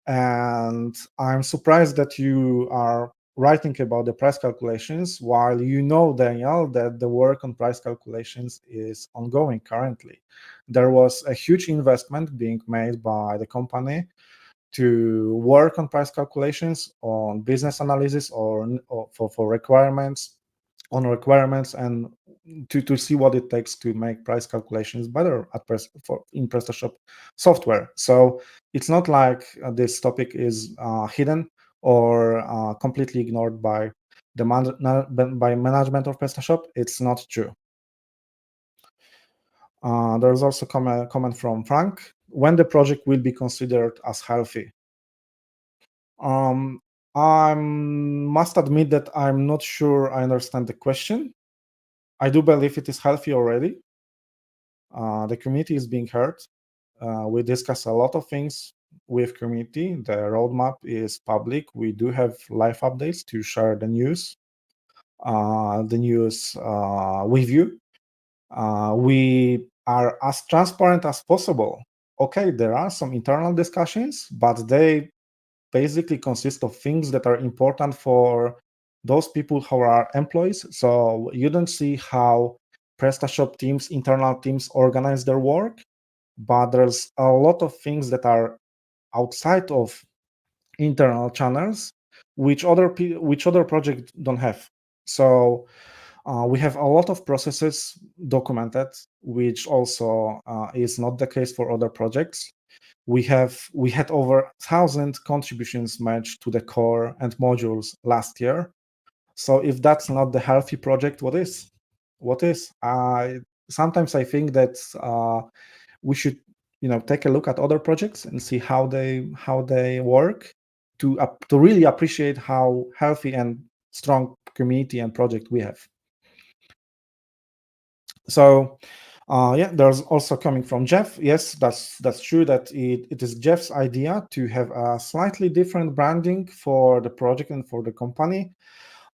And I'm surprised that you are writing about the price calculations while you know, Daniel, that the work on price calculations is ongoing currently. There was a huge investment being made by the company to work on price calculations, on business analysis, or for requirements, and to see what it takes to make price calculations better in PrestaShop software. So it's not like this topic is hidden or completely ignored by the management of PrestaShop. It's not true. There's also a comment from Frank. When the project will be considered as healthy? I must admit that I'm not sure I understand the question. I do believe it is healthy already. The community is being heard. We discuss a lot of things with community. The roadmap is public. We do have live updates to share the news with you. We are as transparent as possible. Okay, there are some internal discussions, but they basically consist of things that are important for those people who are employees. So you don't see how PrestaShop teams, internal teams organize their work, but there's a lot of things that are outside of internal channels, which other projects don't have. So we have a lot of processes documented, which also is not the case for other projects. We had over 1,000 contributions matched to the core and modules last year. So if that's not the healthy project, what is? Sometimes I think that we should, take a look at other projects and see how they work to really appreciate how healthy and strong community and project we have. So there's also coming from Jeff. Yes, that's true that it is Jeff's idea to have a slightly different branding for the project and for the company.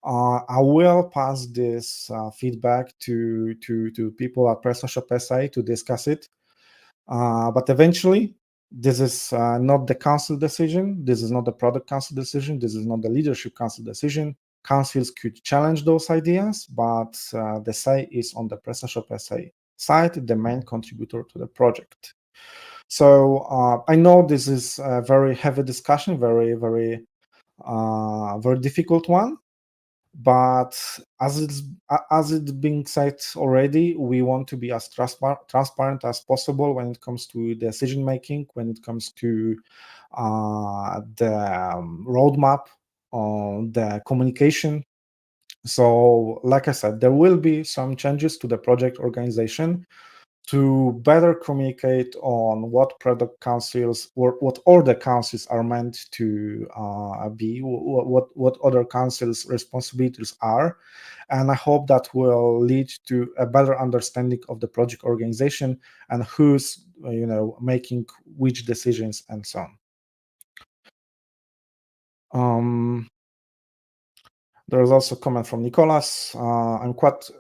I will pass this feedback to people at PrestaShop SA to discuss it. But eventually, this is not the council decision. This is not the product council decision. This is not the leadership council decision. Councils could challenge those ideas, but the say is on the PrestaShop SA side, the main contributor to the project. So I know this is a very heavy discussion, very, very, very difficult one. But as it's being said already, we want to be as transparent as possible when it comes to decision making, when it comes to the roadmap, the communication. So, like I said, there will be some changes to the project organization to better communicate on what product councils or what other councils are meant to be, what other councils' responsibilities are. And I hope that will lead to a better understanding of the project organization and who's making which decisions and so on. There's also a comment from Nicolas. I'm quite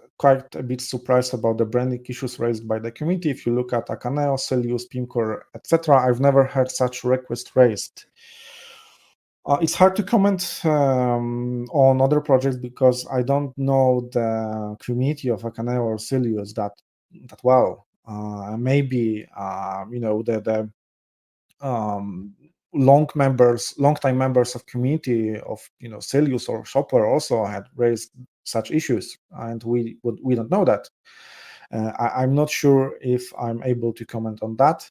a bit surprised about the branding issues raised by the community. If you look at Akaneo, Celius, Pimcore, etc., I've never heard such request raised. It's hard to comment on other projects because I don't know the community of Akane or Cilius that well. Maybe the long-time members of community of Cilius or Shopware also had raised such issues, and we don't know that. I'm not sure if I'm able to comment on that.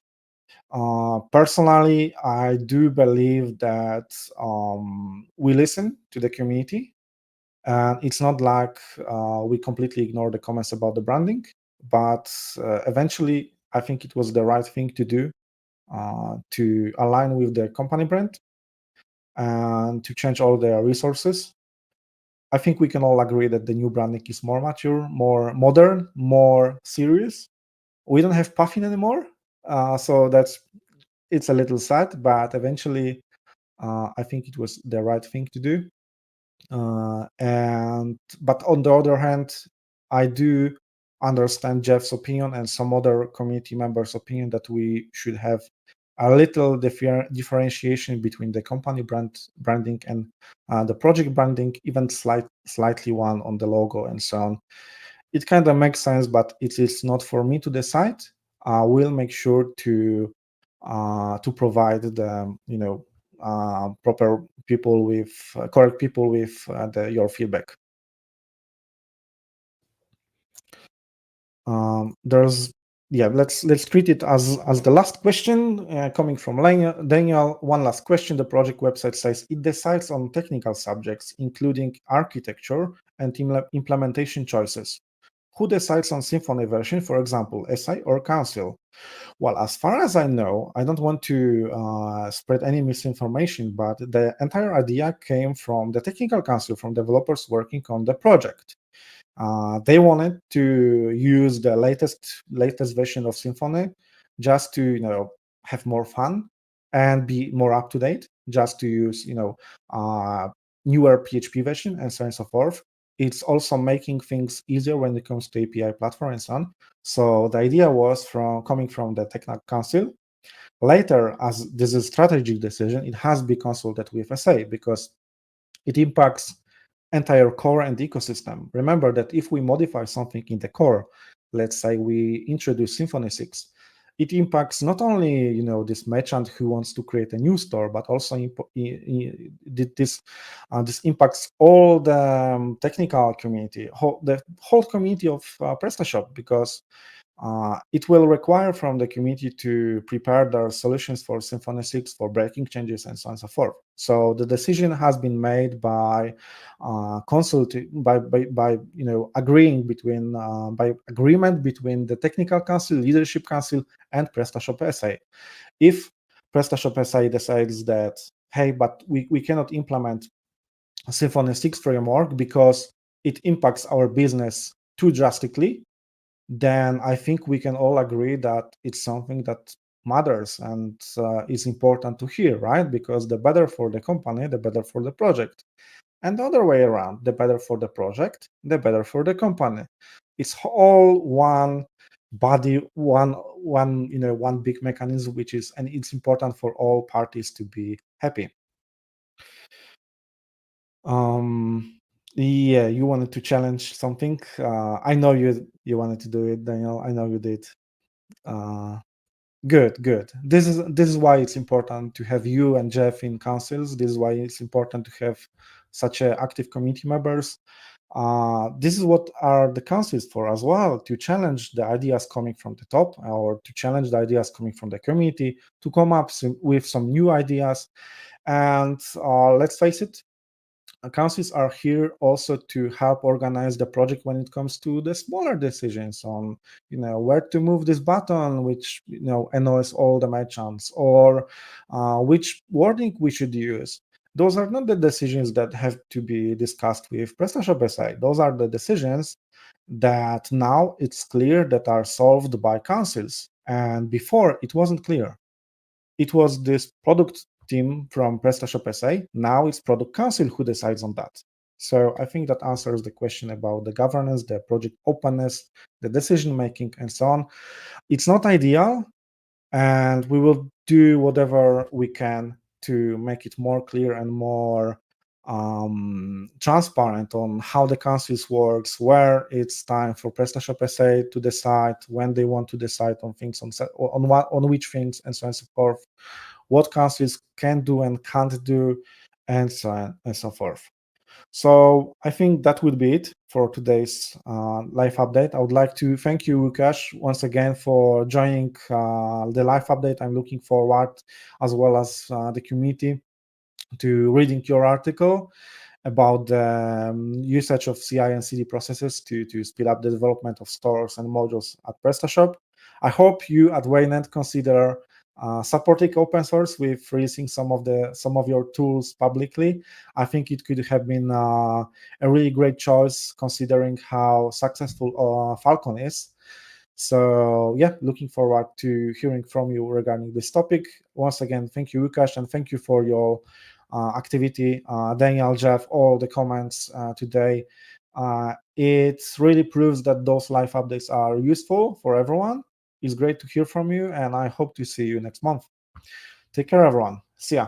Personally, I do believe that we listen to the community, and it's not like we completely ignore the comments about the branding, but eventually I think it was the right thing to do, to align with the company brand and to change all the resources. I think we can all agree that the new branding is more mature, more modern, more serious. We don't have Puffin anymore, so it's a little sad, but eventually I think it was the right thing to do. But on the other hand, I do understand Jeff's opinion and some other community members' opinion that we should have a little differentiation between the company branding and the project branding, even slightly one on the logo and so on. It kind of makes sense, but it is not for me to decide. I will make sure to provide the proper people with correct people with your feedback. There's let's treat it as the last question coming from Daniel. One last question. The project website says it decides on technical subjects, including architecture and implementation choices. Who decides on Symfony version, for example, SI or Council? Well, as far as I know, I don't want to spread any misinformation, but the entire idea came from the technical council, from developers working on the project. They wanted to use the latest version of Symfony just to have more fun and be more up to date. Just to use newer PHP version and so on and so forth. It's also making things easier when it comes to API platform and so on. So the idea was coming from the technical council. Later, as this is a strategic decision, it has been consulted with SA because it impacts entire core and ecosystem. Remember that if we modify something in the core, let's say we introduce Symfony 6, it impacts not only this merchant who wants to create a new store, but also this impacts all the technical community, the whole community of PrestaShop, because it will require from the community to prepare their solutions for Symfony 6 for breaking changes and so on and so forth. So the decision has been made by agreeing between by agreement between the technical council, leadership council, and PrestaShop SA. If PrestaShop SA decides that, hey, but we cannot implement Symfony 6 framework because it impacts our business too drastically, then I think we can all agree that it's something that matters and is important to hear, right? Because the better for the company, the better for the project. And the other way around, the better for the project, the better for the company. It's all one body, one big mechanism, and it's important for all parties to be happy. Yeah, you wanted to challenge something. I know you wanted to do it, Daniel. I know you did. Good. This is why it's important to have you and Jeff in councils. This is why it's important to have such active community members. This is what are the councils for as well, to challenge the ideas coming from the top, or to challenge the ideas coming from the community, to come up with some new ideas. And let's face it, councils are here also to help organize the project when it comes to the smaller decisions on where to move this button, which annoys all the merchants, or which wording we should use. Those are not the decisions that have to be discussed with PrestaShop SA. Those are the decisions that now it's clear that are solved by councils, and before it wasn't clear. It was this product team from PrestaShop SA. Now it's product council who decides on that. So I think that answers the question about the governance, the project openness, the decision making, and so on. It's not ideal, and we will do whatever we can to make it more clear and more transparent on how the councils works, where it's time for PrestaShop SA to decide, when they want to decide on things, on which things, and so on and so forth, what councils can do and can't do, and so on and so forth. So I think that would be it for today's live update. I would like to thank you, Łukasz, once again for joining the live update. I'm looking forward, as well as the community, to reading your article about the usage of CI and CD processes to speed up the development of stores and modules at PrestaShop. I hope you at Waynet consider supporting open source with releasing some of your tools publicly. I think it could have been a really great choice considering how successful Falcon is. So yeah, looking forward to hearing from you regarding this topic. Once again, thank you, Łukasz, and thank you for your activity. Daniel, Jeff, all the comments today. It really proves that those live updates are useful for everyone. It's great to hear from you, and I hope to see you next month. Take care, everyone. See ya.